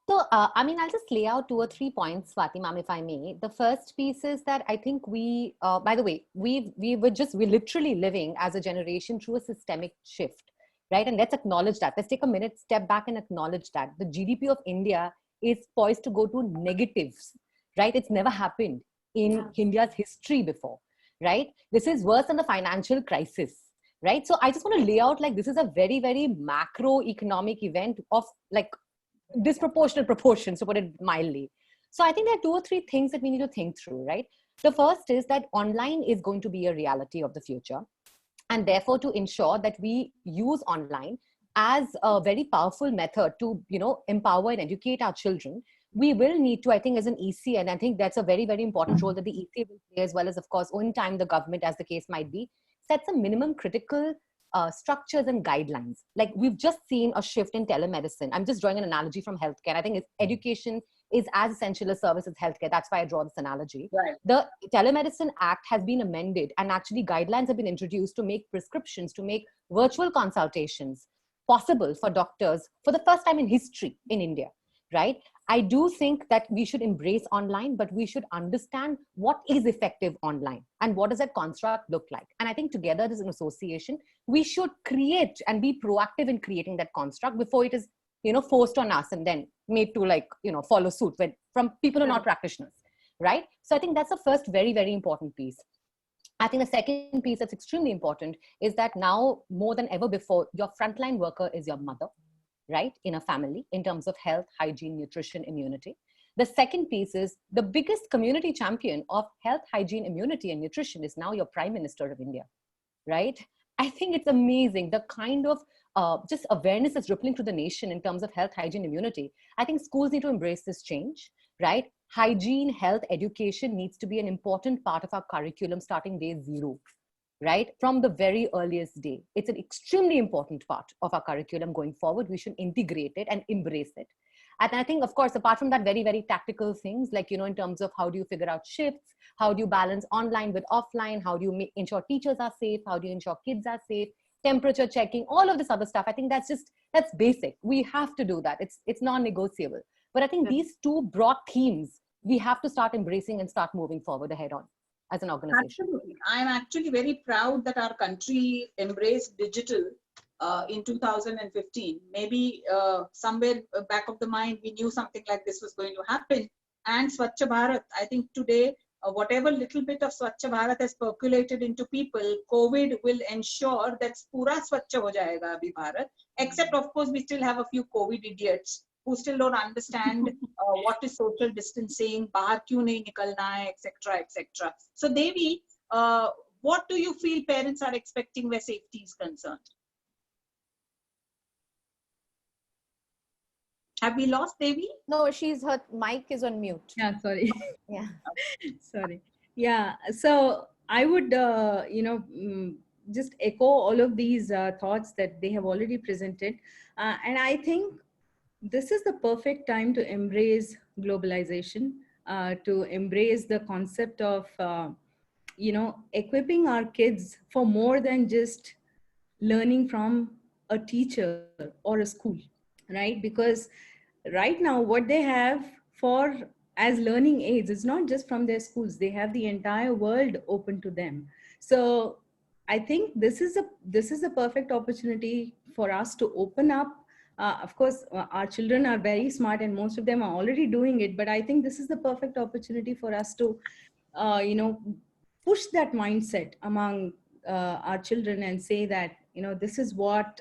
So, I'll just lay out 2 or 3 points, Swati ma'am, if I may. The first piece is that I think we, by the way, we're literally living as a generation through a systemic shift, right? And let's acknowledge that. Let's take a minute, step back and acknowledge that. The GDP of India is poised to go to negatives, right? It's never happened in India's history before, right? This is worse than the financial crisis, right? So I just want to lay out like this is a very, very macroeconomic event of like disproportionate proportions, to put it mildly. So I think there are 2 or 3 things that we need to think through, right? The first is that online is going to be a reality of the future. And therefore, to ensure that we use online as a very powerful method to, empower and educate our children, we will need to, I think, as an EC, and I think that's a very, very important role that the EC will play, as well as, of course, in time, the government, as the case might be, set some minimum critical structures and guidelines. Like we've just seen a shift in telemedicine. I'm just drawing an analogy from healthcare. I think education is as essential a service as healthcare. That's why I draw this analogy. Right. The Telemedicine Act has been amended, and actually guidelines have been introduced to make prescriptions, to make virtual consultations possible for doctors for the first time in history in India, right? I do think that we should embrace online, but we should understand what is effective online and what does that construct look like. And I think together as an association, we should create and be proactive in creating that construct before it is, forced on us and then made to follow suit from people who are not practitioners, right? So I think that's the first very, very important piece. I think the second piece that's extremely important is that now more than ever before, your frontline worker is your mother, right, in a family, in terms of health, hygiene, nutrition, immunity. The second piece is the biggest community champion of health, hygiene, immunity, and nutrition is now your Prime Minister of India, right? I think it's amazing the kind of just awareness that's rippling through the nation in terms of health, hygiene, immunity. I think schools need to embrace this change, right? Hygiene, health, education needs to be an important part of our curriculum starting day 0. Right? From the very earliest day. It's an extremely important part of our curriculum going forward. We should integrate it and embrace it. And I think, of course, apart from that, very, very tactical things like, in terms of how do you figure out shifts? How do you balance online with offline? How do you ensure teachers are safe? How do you ensure kids are safe? Temperature checking, all of this other stuff. I think that's basic. We have to do that. It's non-negotiable. But I think these 2 broad themes, we have to start embracing and start moving forward ahead on as an organization. Absolutely. I'm actually very proud that our country embraced digital in 2015. Maybe somewhere back of the mind, we knew something like this was going to happen. And Swachh Bharat, I think today, whatever little bit of Swachh Bharat has percolated into people, COVID will ensure that pura Swachh ho jayega abhi Bharat. Except, of course, we still have a few COVID idiots who still don't understand what is social distancing, bahar kyun nahi nikalna hai, etc., etc. So, Devi, what do you feel parents are expecting where safety is concerned? Have we lost Devi? No, her mic is on mute. Yeah, sorry. Yeah. Sorry. Yeah. So I would, just echo all of these thoughts that they have already presented. And I think this is the perfect time to embrace globalization, to embrace the concept of, equipping our kids for more than just learning from a teacher or a school, right? Because right now, what they have for as learning aids is not just from their schools, they have the entire world open to them. So I think this is a perfect opportunity for us to open up. Of course, our children are very smart and most of them are already doing it, but I think this is the perfect opportunity for us to push that mindset among our children and say that, this is what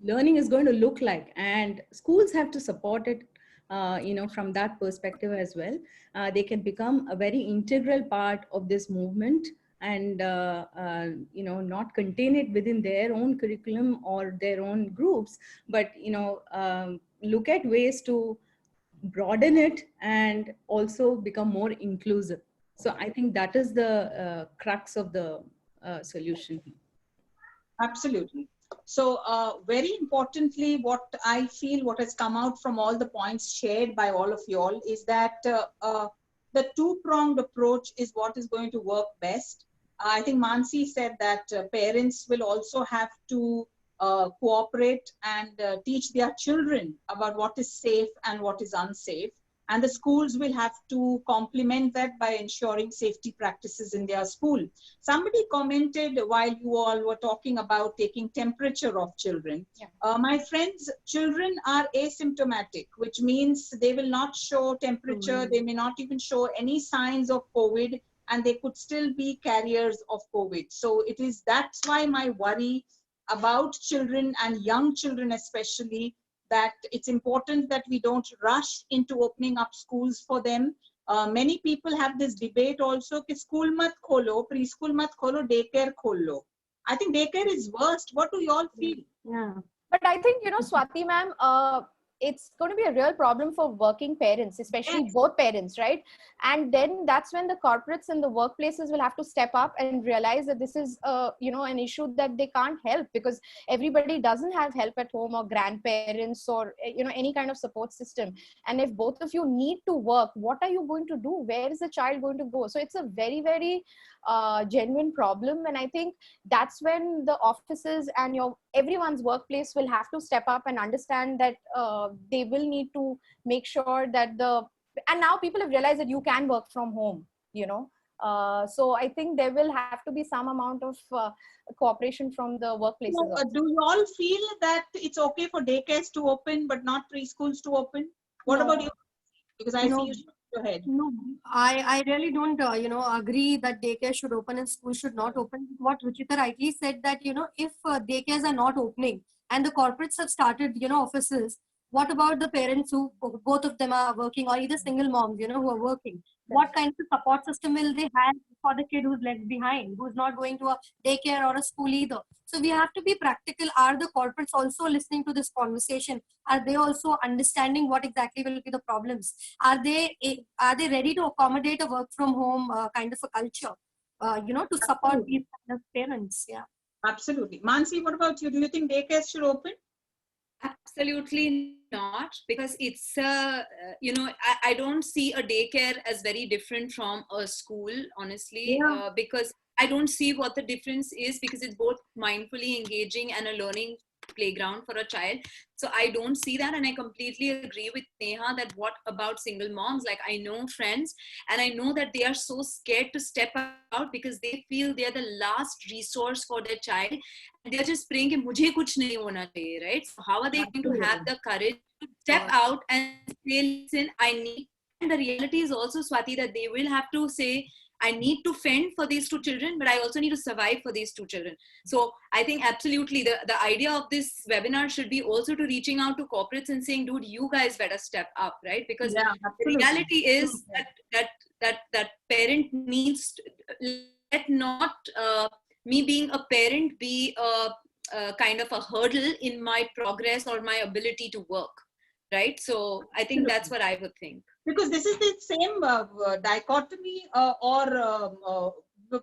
learning is going to look like, and schools have to support it, from that perspective as well. They can become a very integral part of this movement, and not contain it within their own curriculum or their own groups, but look at ways to broaden it and also become more inclusive. So I think that is the crux of the solution. Absolutely. So very importantly, what I feel, what has come out from all the points shared by all of you all is that the two-pronged approach is what is going to work best. I think Mansi said that parents will also have to cooperate and teach their children about what is safe and what is unsafe. And the schools will have to complement that by ensuring safety practices in their school. Somebody commented while you all were talking about taking temperature of children. Yeah. My friends, children are asymptomatic, which means they will not show temperature. They may not even show any signs of COVID, and they could still be carriers of COVID. So that's why my worry about children and young children especially, that it's important that we don't rush into opening up schools for them. Many people have this debate also कि school mat kholo, preschool mat kholo, daycare kholo. I think daycare is worst. What do you all feel? Yeah, but I think, Swati ma'am, it's going to be a real problem for working parents, especially Yes. both parents, right? And then that's when the corporates and the workplaces will have to step up and realize that this is an issue that they can't help, because everybody doesn't have help at home, or grandparents, or any kind of support system. And if both of you need to work, what are you going to do? Where is the child going to go? So it's a very, very genuine problem. And I think that's when the offices and everyone's workplace will have to step up and understand that they will need to make sure that and now people have realized that you can work from home, so I think there will have to be some amount of cooperation from the workplaces. So, do you all feel that it's okay for daycares to open but not preschools to open? What about you? Because I see you shaking your head. No, I really don't, agree that daycare should open and school should not open. What Ruchita rightly said, that, if daycares are not opening and the corporates have started, offices, what about the parents who both of them are working, or either single moms, who are working? What kind of support system will they have for the kid who's left behind, who's not going to a daycare or a school either? So we have to be practical. Are the corporates also listening to this conversation? Are they also understanding what exactly will be the problems? Are they ready to accommodate a work from home kind of a culture, to support these kind of parents? Yeah. Absolutely. Mansi, what about you? Do you think daycares should open? Absolutely not, because it's I don't see a daycare as very different from a school, honestly. Yeah. Because I don't see what the difference is, because it's both mindfully engaging and a learning playground for a child. So I don't see that, and I completely agree with Neha that what about single moms? Like, I know friends, and I know that they are so scared to step out because they feel they're the last resource for their child. They're just praying कि मुझे कुछ नहीं होना चाहिए, right? So how are they going to have the courage to step out and say, listen, I need, and the reality is also, Swati, that they will have to say, I need to fend for these two children, but I also need to survive for these two children. So I think absolutely the idea of this webinar should be also to reaching out to corporates and saying, dude, you guys better step up, right? Because the reality is that parent needs to, let not me being a parent be a kind of a hurdle in my progress or my ability to work, right? So I think that's what I would think. Because this is the same dichotomy or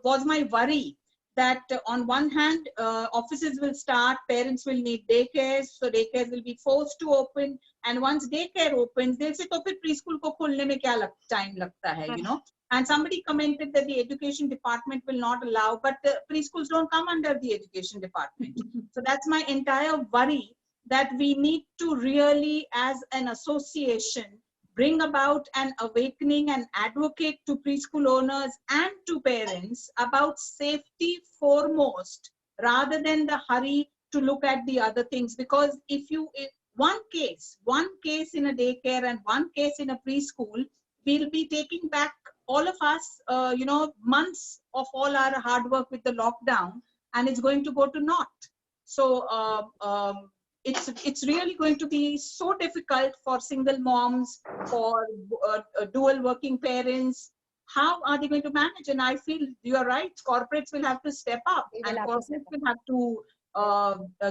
was my worry that on one hand, offices will start, parents will need daycares, so daycares will be forced to open. And once daycare opens, they'll say, "तो फिर preschool को खोलने में क्या time लगता है?" You know. And somebody commented that the education department will not allow, but the preschools don't come under the education department. So that's my entire worry, that we need to really, as an association, bring about an awakening and advocate to preschool owners and to parents about safety foremost, rather than the hurry to look at the other things. Because if one case in a daycare and one case in a preschool, we'll be taking back, all of us, months of all our hard work with the lockdown, and it's going to go to naught. So it's really going to be so difficult for single moms, for dual working parents. How are they going to manage? And I feel you're right. Corporates will have to step up, and corporates will have to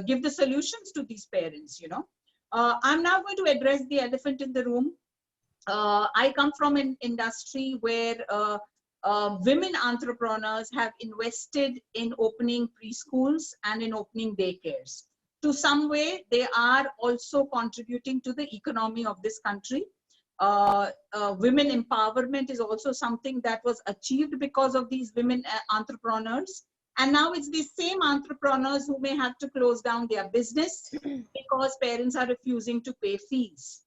give the solutions to these parents. I'm now going to address the elephant in the room. I come from an industry where women entrepreneurs have invested in opening preschools and in opening daycares. To some way, they are also contributing to the economy of this country. Women empowerment is also something that was achieved because of these women entrepreneurs. And now it's the same entrepreneurs who may have to close down their business because parents are refusing to pay fees.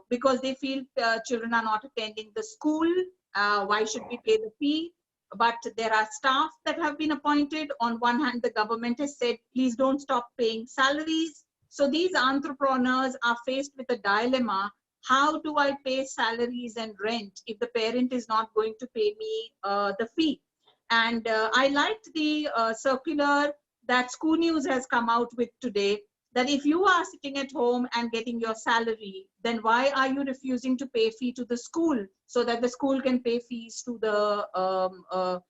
Because they feel children are not attending the school. Why should we pay the fee? But there are staff that have been appointed. On one hand, the government has said, please don't stop paying salaries. So these entrepreneurs are faced with a dilemma. How do I pay salaries and rent if the parent is not going to pay me the fee? And I liked the circular that School News has come out with today, that if you are sitting at home and getting your salary, then why are you refusing to pay fee to the school so that the school can pay fees to the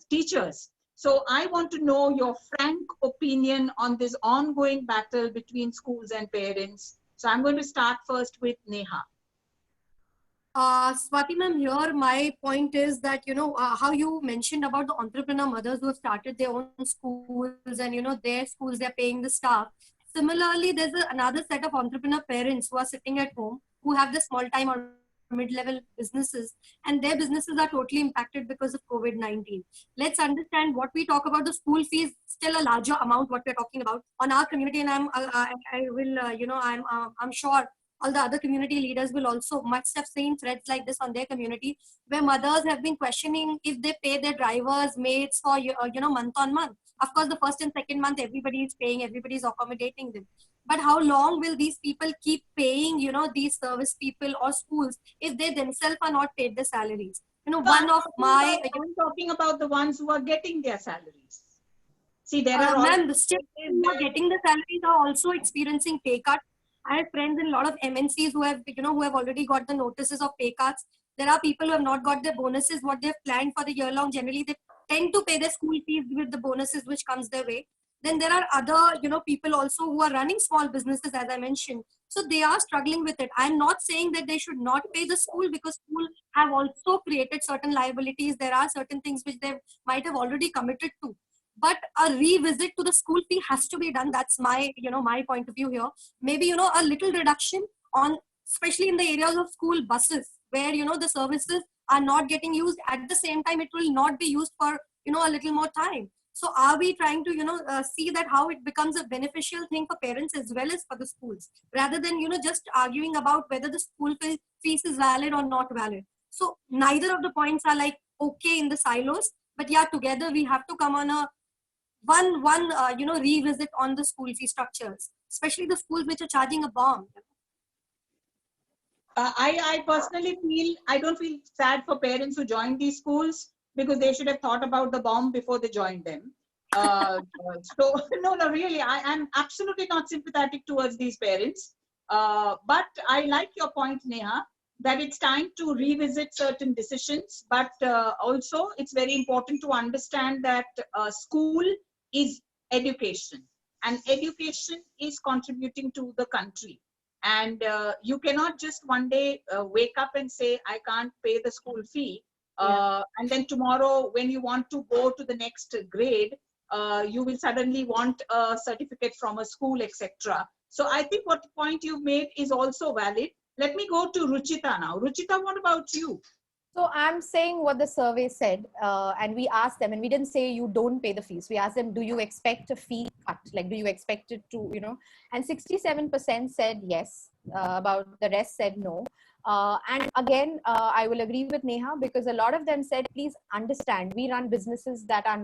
teachers? So I want to know your frank opinion on this ongoing battle between schools and parents. So I'm going to start first with Neha. Swati ma'am, here my point is that, how you mentioned about the entrepreneur mothers who have started their own schools and, their schools, they're paying the staff. Similarly, there's another set of entrepreneur parents who are sitting at home, who have the small time or mid-level businesses, and their businesses are totally impacted because of COVID-19. Let's understand, what we talk about the school fees, still a larger amount what we're talking about on our community, and I'm sure all the other community leaders will also must have seen threads like this on their community, where mothers have been questioning if they pay their drivers, maids for month on month. Of course, the first and second month everybody is paying, everybody is accommodating them. But how long will these people keep paying, these service people or schools if they themselves are not paid the salaries? I'm talking about the ones who are getting their salaries. See, there are ma'am, still who are getting the salaries are also experiencing pay cut. I have friends in a lot of MNCs who have, who have already got the notices of pay cuts. There are people who have not got their bonuses, what they've planned for the year long. Generally, they tend to pay their school fees with the bonuses which comes their way. Then there are other, people also who are running small businesses, as I mentioned. So they are struggling with it. I'm not saying that they should not pay the school, because school have also created certain liabilities. There are certain things which they might have already committed to. But a revisit to the school fee has to be done. That's my, my point of view here. Maybe, a little reduction on, especially in the areas of school buses, where, the services are not getting used. At the same time, it will not be used for, a little more time. So are we trying to, see that how it becomes a beneficial thing for parents as well as for the schools, rather than, just arguing about whether the school fees is valid or not valid. So neither of the points are like okay in the silos, but yeah, together we have to come on a revisit on the school fee structures, especially the schools which are charging a bomb. I personally feel, I don't feel sad for parents who join these schools, because they should have thought about the bomb before they joined them. So no, really, I am absolutely not sympathetic towards these parents. But I like your point, Neha, that it's time to revisit certain decisions. But also, it's very important to understand that school is education, and education is contributing to the country. And you cannot just one day wake up and say, I can't pay the school fee, And then tomorrow, when you want to go to the next grade, you will suddenly want a certificate from a school, etc. So I think what point you made is also valid. Let me go to Ruchita now. Ruchita, what about you? So I'm saying what the survey said, and we asked them, and we didn't say you don't pay the fees. We asked them, do you expect a fee cut? Like, do you expect it to, and 67% said yes. About the rest said no. And again, I will agree with Neha, because a lot of them said, please understand, we run businesses that are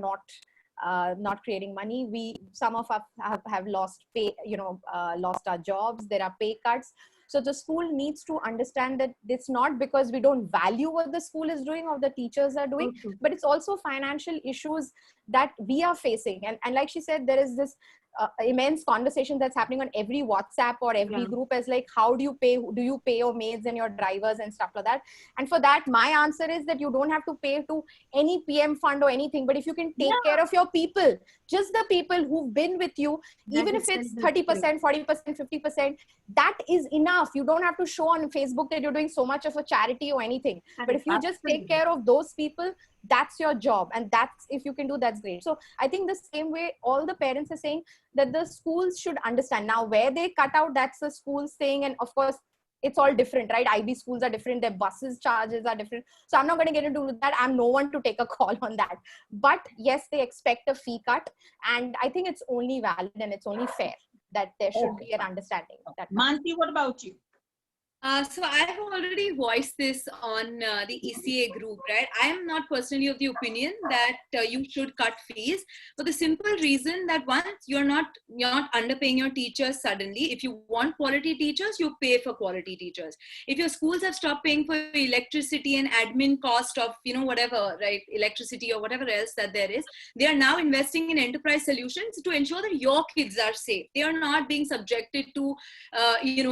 not creating money. Some of us have lost pay, lost our jobs. There are pay cuts. So the school needs to understand that it's not because we don't value what the school is doing or the teachers are doing, but it's also financial issues that we are facing. And like she said, there is this immense conversation that's happening on every WhatsApp or every group as like, how do you pay your maids and your drivers and stuff like that? And for that, my answer is that you don't have to pay to any PM fund or anything, but if you can take care of your people, just the people who've been with you, even if it's 30%, 40%, 50%, that is enough. You don't have to show on Facebook that you're doing so much of a charity or anything. But if you just take care of those people, that's your job. And that's, if you can do, that's great. So I think the same way all the parents are saying that the schools should understand. Now where they cut out, that's the school's thing. And of course, it's all different, right? IB schools are different. Their buses charges are different. So I'm not going to get into that. I'm no one to take a call on that. But yes, they expect a fee cut. And I think it's only valid and it's only fair that there should be an understanding. Mansi, what about you? So I've already voiced this on the ECA group, right? I am not personally of the opinion that you should cut fees for the simple reason that once you're not underpaying your teachers suddenly. If you want quality teachers, you pay for quality teachers. If your schools have stopped paying for electricity and admin cost of, whatever, right, electricity or whatever else that there is, they are now investing in enterprise solutions to ensure that your kids are safe. They are not being subjected to,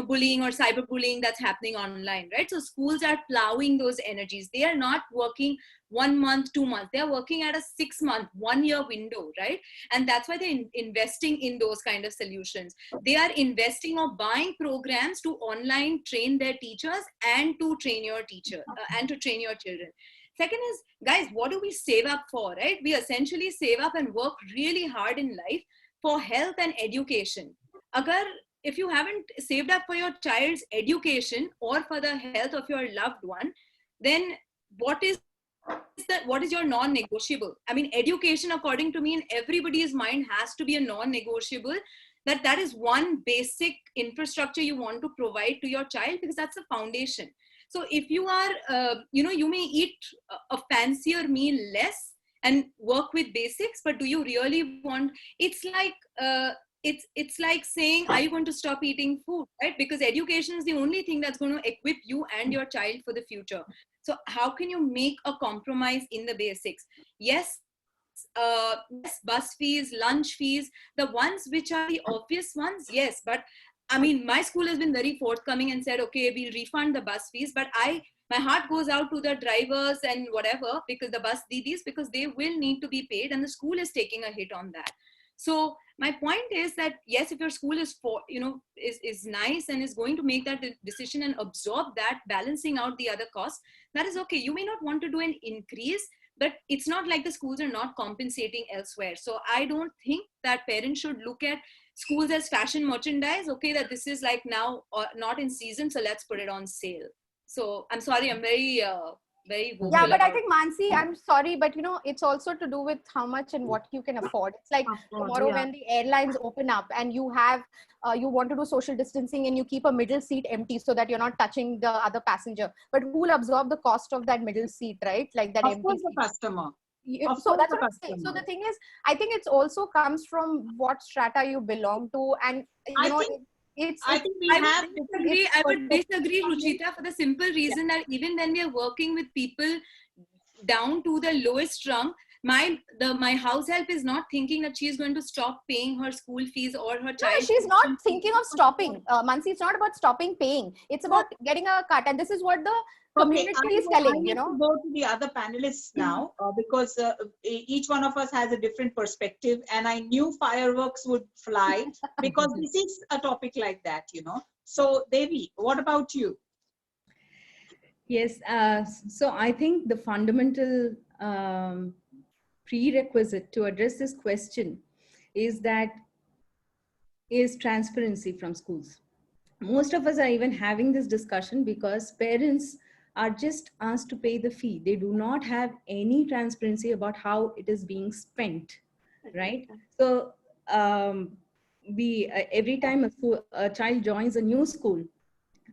bullying or cyberbullying that's happening online, right? So schools are plowing those energies. They are not working 1 month, 2 months. They are working at a 6 month, 1 year window, right? And that's why they're investing in those kind of solutions. They are investing or buying programs to online train their teachers and to train your teacher and to train your children. Second is, guys, what do we save up for, right? We essentially save up and work really hard in life for health and education. If you haven't saved up for your child's education or for the health of your loved one, then what is your non-negotiable? I mean, education, according to me, in everybody's mind has to be a non-negotiable. That is one basic infrastructure you want to provide to your child, because that's the foundation. So if you are, you may eat a fancier meal less and work with basics, but do you really want? It's like it's like saying, are you going to stop eating food, right? Because education is the only thing that's going to equip you and your child for the future. So how can you make a compromise in the basics? Yes, bus fees, lunch fees, the ones which are the obvious ones, yes. But I mean, my school has been very forthcoming and said, okay, we'll refund the bus fees. But my heart goes out to the drivers and whatever, because the bus didis, because they will need to be paid and the school is taking a hit on that. So my point is that, yes, if your school is is nice and is going to make that decision and absorb that, balancing out the other costs, that is okay. You may not want to do an increase, but it's not like the schools are not compensating elsewhere. So I don't think that parents should look at schools as fashion merchandise. Okay, that this is like now not in season, so let's put it on sale. So I'm sorry, I'm very vocal. Yeah, but I think, Mansi, I'm sorry, but it's also to do with how much and what you can afford. It's like tomorrow when the airlines open up and you have, you want to do social distancing and you keep a middle seat empty so that you're not touching the other passenger. But who will absorb the cost of that middle seat, right? Like that empty seat. The customer. So that's what I'm saying. So the thing is, I think it's also comes from what strata you belong to, and I would disagree, Ruchita, for the simple reason that even when we are working with people down to the lowest rung, my house help is not thinking that she is going to stop paying her school fees or her child. No, she's not thinking of stopping. Mansi, it's not about stopping paying. It's about getting a cut, and this is what the community is telling. Go to the other panelists now, because each one of us has a different perspective, and I knew fireworks would fly because this is a topic like that. So Devi, what about you? Yes. So I think the fundamental prerequisite to address this question is transparency from schools. Most of us are even having this discussion because parents are just asked to pay the fee. They do not have any transparency about how it is being spent, right? So every time a child joins a new school,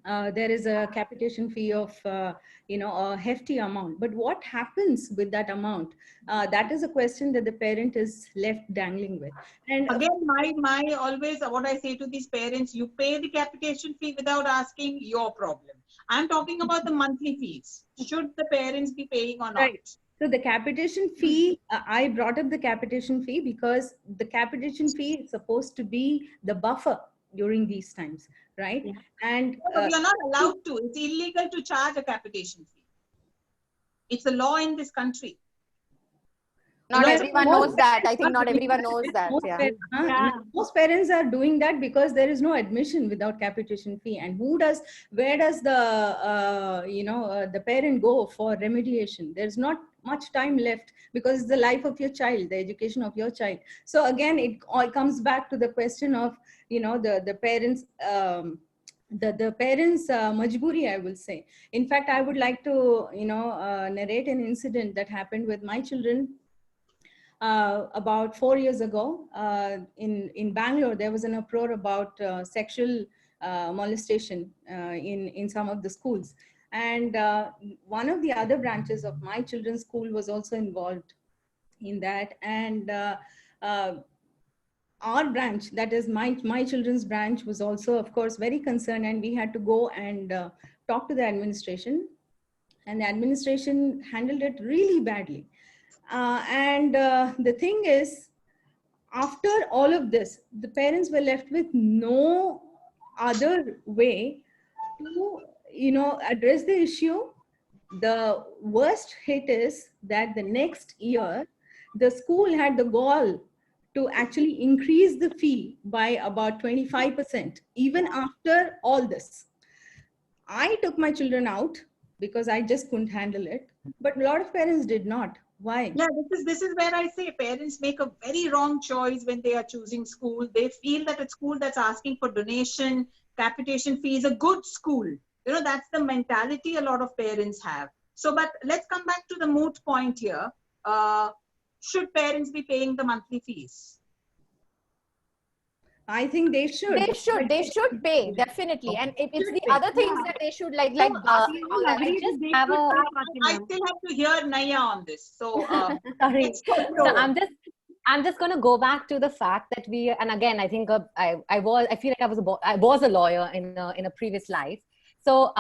there is a capitation fee of a hefty amount. But what happens with that amount? That is a question that the parent is left dangling with. And again, my always what I say to these parents: you pay the capitation fee without asking, your problem. I'm talking about the monthly fees. Should the parents be paying or not? Right. So the capitation fee, I brought up the capitation fee because the capitation fee is supposed to be the buffer during these times, right? Yeah. And We are not allowed to. It's illegal to charge a capitation fee. It's a law in this country. Not No, everyone knows that. I think not everyone knows that. Yeah. Most parents are doing that because there is no admission without capitation fee. And where does the parent go for remediation? There's not much time left because it's the life of your child, the education of your child. So again, it all comes back to the question of, the parents, the parents' majburi, I will say. In fact, I would like to, narrate an incident that happened with my children. About 4 years ago, in Bangalore, there was an uproar about sexual molestation in some of the schools. And one of the other branches of my children's school was also involved in that. And our branch, that is my children's branch, was also, of course, very concerned. And we had to go and talk to the administration. And the administration handled it really badly. The thing is, after all of this, the parents were left with no other way to, address the issue. The worst hit is that the next year, the school had the gall to actually increase the fee by about 25%, even after all this. I took my children out because I just couldn't handle it, but a lot of parents did not. Why? Yeah, this is where I say parents make a very wrong choice when they are choosing school. They feel that a school that's asking for donation, capitation fee is a good school. That's the mentality a lot of parents have. So, but let's come back to the moot point here. Should parents be paying the monthly fees? I think they should. They should pay, definitely. And it's the other things that they should like I still have to hear Naya on this. So sorry. So I'm just going to go back to the fact that and again, I think I feel like I was a lawyer in a previous life. So,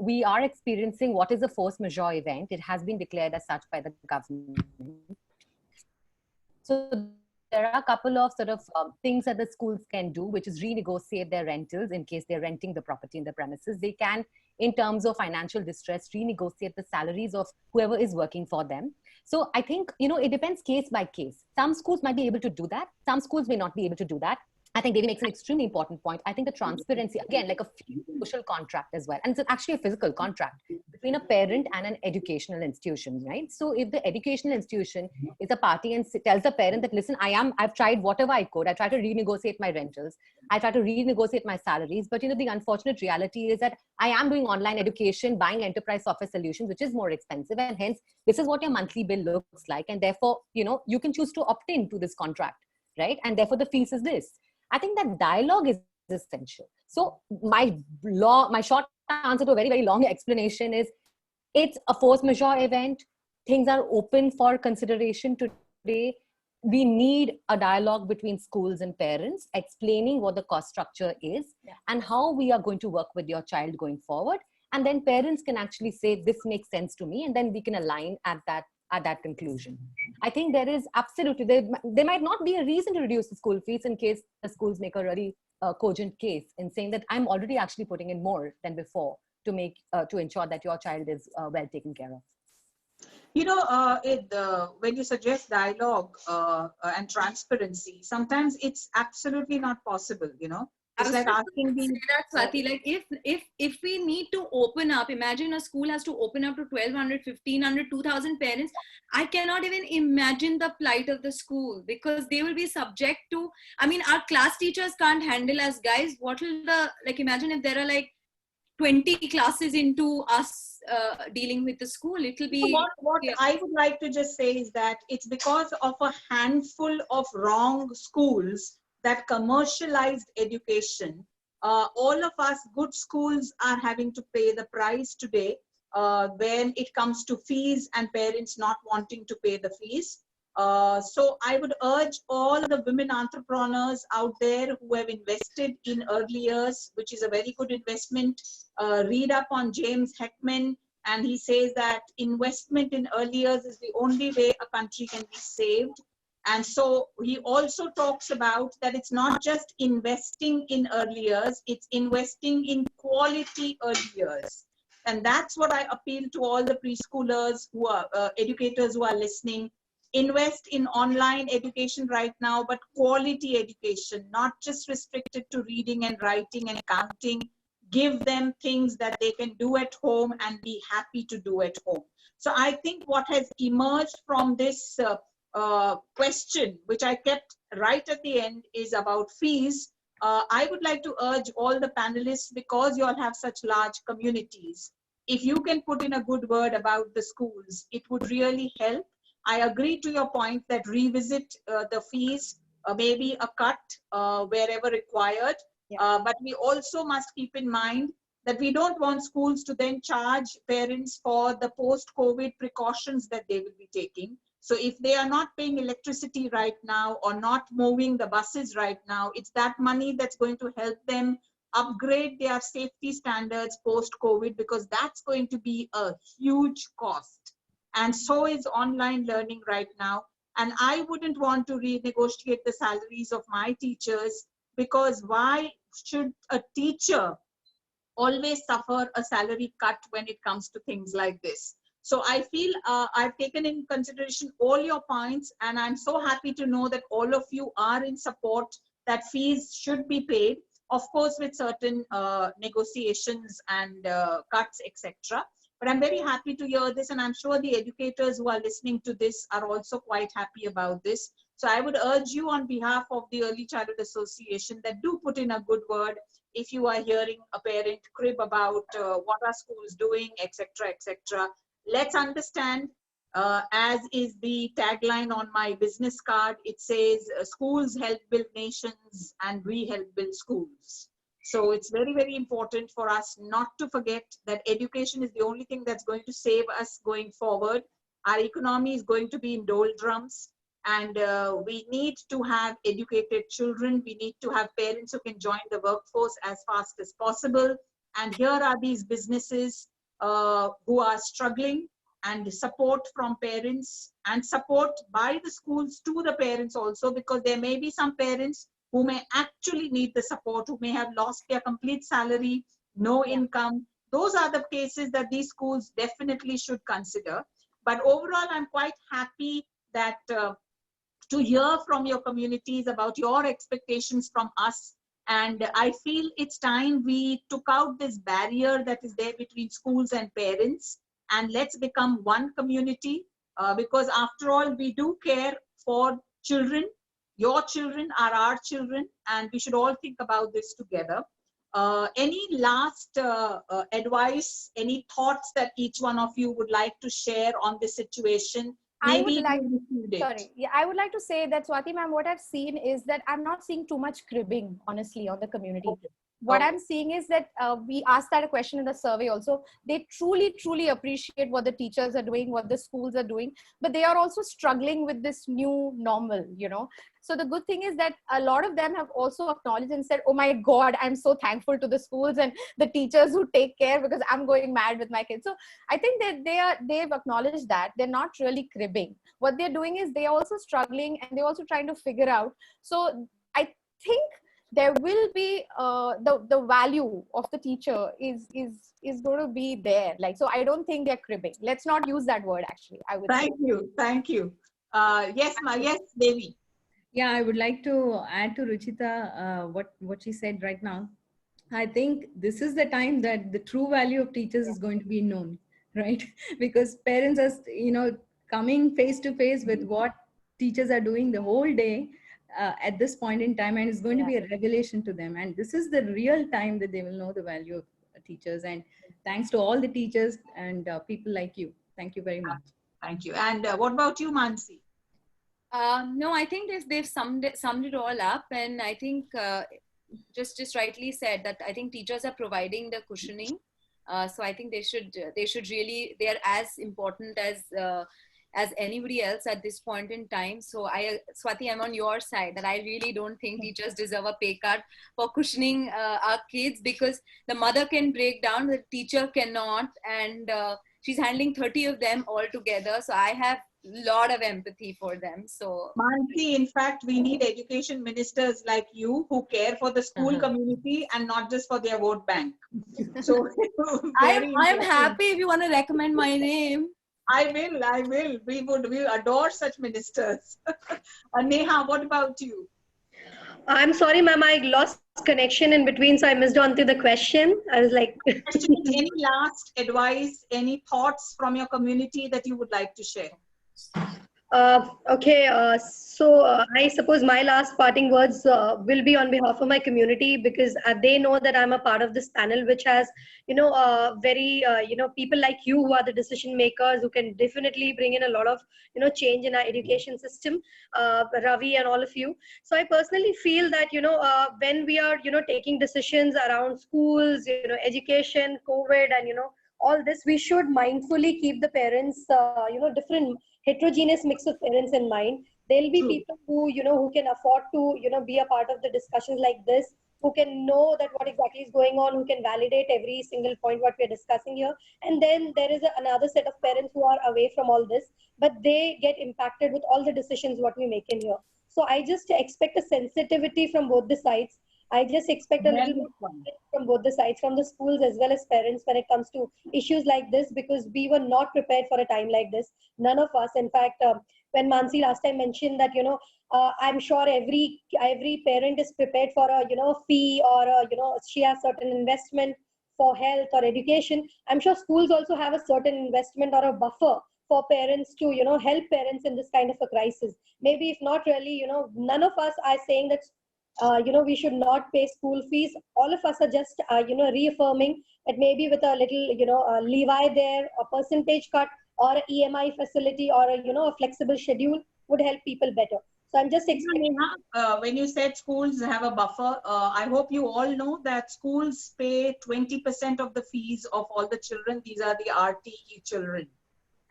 we are experiencing what is a force majeure event. It has been declared as such by the government. So there are a couple of sort of things that the schools can do, which is renegotiate their rentals in case they're renting the property in the premises. They can, in terms of financial distress, renegotiate the salaries of whoever is working for them. So I think, it depends case by case. Some schools might be able to do that. Some schools may not be able to do that. I think Devi makes an extremely important point. I think the transparency, again, like a social contract as well. And it's actually a physical contract between a parent and an educational institution, right? So if the educational institution is a party and tells the parent that, listen, I've tried whatever I could. I tried to renegotiate my rentals. I tried to renegotiate my salaries. But, the unfortunate reality is that I am doing online education, buying enterprise software solutions, which is more expensive. And hence, this is what your monthly bill looks like. And therefore, you can choose to opt in to this contract, right? And therefore, the fees is this. I think that dialogue is essential. So my short answer to a very, very long explanation is it's a force majeure event. Things are open for consideration today. We need a dialogue between schools and parents explaining what the cost structure is and how we are going to work with your child going forward. And then parents can actually say, this makes sense to me. And then we can align at that conclusion. I think there is absolutely, there might not be a reason to reduce the school fees in case the schools make a really cogent case in saying that I'm already actually putting in more than before to ensure that your child is well taken care of. When you suggest dialogue and transparency, sometimes it's absolutely not possible, I It's was like just asking going to the say that, Swati, like if we need to open up, imagine a school has to open up to 1,200, 1,500, 2,000 parents. I cannot even imagine the plight of the school, because they will be subject to, I mean, our class teachers can't handle us, guys. What will like, imagine if there are like 20 classes into us dealing with the school, it will be. What I would like to just say is that it's because of a handful of wrong schools that commercialized education. All of us good schools are having to pay the price today when it comes to fees and parents not wanting to pay the fees. So I would urge all the women entrepreneurs out there who have invested in early years, which is a very good investment. Read up on James Heckman, and he says that investment in early years is the only way a country can be saved. And so he also talks about that it's not just investing in early years, it's investing in quality early years. And that's what I appeal to all the preschoolers who are educators who are listening. Invest in online education right now, but quality education, not just restricted to reading and writing and counting. Give them things that they can do at home and be happy to do at home. So I think what has emerged from this question, which I kept right at the end, is about fees. I would like to urge all the panelists, because you all have such large communities, if you can put in a good word about the schools, it would really help. I agree to your point that revisit the fees, maybe a cut wherever required. But we also must keep in mind that we don't want schools to then charge parents for the post-COVID precautions that they will be taking. So if they are not paying electricity right now or not moving the buses right now, it's that money that's going to help them upgrade their safety standards post-COVID, because that's going to be a huge cost. And so is online learning right now. And I wouldn't want to renegotiate the salaries of my teachers, because why should a teacher always suffer a salary cut when it comes to things like this? So I feel I've taken in consideration all your points, and I'm so happy to know that all of you are in support that fees should be paid, of course, with certain negotiations and cuts, etc. But I'm very happy to hear this, and I'm sure the educators who are listening to this are also quite happy about this. So I would urge you on behalf of the Early Childhood Association that do put in a good word if you are hearing a parent crib about what are schools doing, etc., etc. Let's understand, as is the tagline on my business card, it says, schools help build nations and we help build schools. So it's very, very important for us not to forget that education is the only thing that's going to save us going forward. Our economy is going to be in doldrums, and we need to have educated children. We need to have parents who can join the workforce as fast as possible. And here are these businesses who are struggling, and support from parents and support by the schools to the parents also, because there may be some parents who may actually need the support, who may have lost their complete salary, no income. Those are the cases that these schools definitely should consider. But overall, I'm quite happy that to hear from your communities about your expectations from us. And I feel it's time we took out this barrier that is there between schools and parents, and let's become one community, because after all, we do care for children. Your children are our children, and we should all think about this together. Any last advice, any thoughts that each one of you would like to share on this situation? I would like to say that, Swati ma'am, what I've seen is that I'm not seeing too much cribbing, honestly, on the community. Okay. What I'm seeing is that we asked that a question in the survey also. They truly appreciate what the teachers are doing, what the schools are doing, but they are also struggling with this new normal, you know. So the good thing is that a lot of them have also acknowledged and said, oh my God, I'm so thankful to the schools and the teachers who take care, because I'm going mad with my kids. So I think that they've acknowledged that they're not really cribbing. What they're doing is they're also struggling, and they're also trying to figure out. So I think there will be the value of the teacher is going to be there. Like, so I don't think they're cribbing. Let's not use that word, actually. I would Thank you. Yes, Devi. Yeah, I would like to add to Ruchita what she said right now. I think this is the time that the true value of teachers is going to be known, right? Because parents are, coming face to face with what teachers are doing the whole day at this point in time, and it's going to be a revelation to them. And this is the real time that they will know the value of teachers. And thanks to all the teachers and people like you. Thank you very much. Thank you. And what about you, Mansi? No, I think they've summed it all up, and I think just rightly said that I think teachers are providing the cushioning. So I think they should really, they are as important as anybody else at this point in time. So Swati, I'm on your side that I really don't think teachers deserve a pay cut for cushioning our kids, because the mother can break down, the teacher cannot, and she's handling 30 of them all together. So I have lot of empathy for them. So Mansi, in fact, we need education ministers like you who care for the school community and not just for their vote bank. So I am happy if you want to recommend my name. I will. We adore such ministers. Neha, what about you? I'm sorry, ma'am, I lost connection in between, so I missed on to the question. I was like, Any last advice, any thoughts from your community that you would like to share? Okay, so I suppose my last parting words will be on behalf of my community, because they know that I'm a part of this panel, which has, very, people like you who are the decision makers, who can definitely bring in a lot of, change in our education system, Ravi and all of you. So I personally feel that, when we are, taking decisions around schools, education, COVID, and, all this, we should mindfully keep the parents, different heterogeneous mix of parents in mind. There'll be people who can afford to, be a part of the discussions like this, who can know that what exactly is going on, who can validate every single point what we're discussing here. And then there is another set of parents who are away from all this, but they get impacted with all the decisions what we make in here. So I just expect a sensitivity from both the sides. I just expect a little bit from both the sides, from the schools as well as parents, when it comes to issues like this, because we were not prepared for a time like this. None of us. In fact, when Mansi last time mentioned that, I'm sure every parent is prepared for a, fee, or she has certain investment for health or education. I'm sure schools also have a certain investment or a buffer for parents to, help parents in this kind of a crisis. Maybe if not really, none of us are saying that we should not pay school fees. All of us are just, reaffirming that maybe with a little, leeway there, a percentage cut, or a EMI facility, or a flexible schedule would help people better. So I'm just expecting. When you said schools have a buffer, I hope you all know that schools pay 20% of the fees of all the children. These are the RTE children.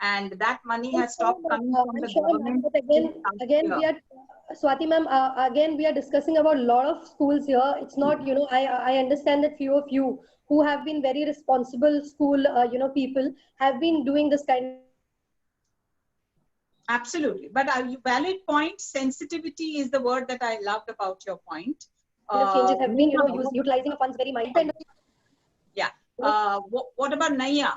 And that money has stopped coming from the government. But again, we are, Swati ma'am, again, we are discussing about a lot of schools here. It's not, I understand that few of you who have been very responsible school, people have been doing this kind of. Absolutely. But a valid point, sensitivity is the word that I loved about your point. Changes have been, utilizing funds very mindfully. Yeah. What about Naya?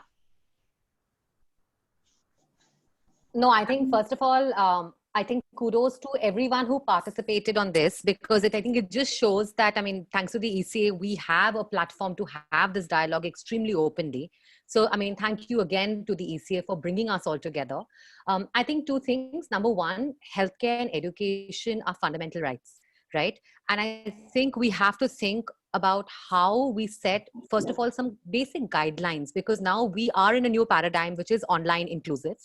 No, I think first of all, I think kudos to everyone who participated on this, because I think it just shows that, I mean, thanks to the ECA, we have a platform to have this dialogue extremely openly. So, I mean, thank you again to the ECA for bringing us all together. I think two things. Number one, healthcare and education are fundamental rights, right? And I think we have to think about how we set, first of all, some basic guidelines, because now we are in a new paradigm, which is online inclusive,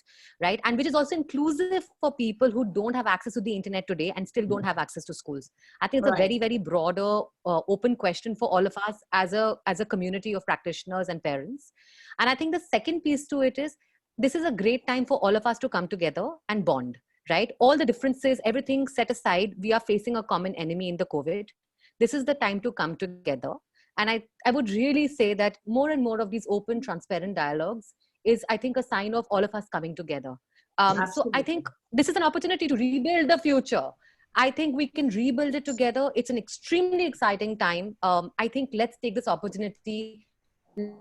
right? And which is also inclusive for people who don't have access to the internet today and still don't have access to schools. I think it's a very, very broader, open question for all of us as a community of practitioners and parents. And I think the second piece to it is, this is a great time for all of us to come together and bond, right? All the differences, everything set aside, we are facing a common enemy in the COVID. This is the time to come together. And I would really say that more and more of these open, transparent dialogues is, I think, a sign of all of us coming together. So I think this is an opportunity to rebuild the future. I think we can rebuild it together. It's an extremely exciting time. I think let's take this opportunity.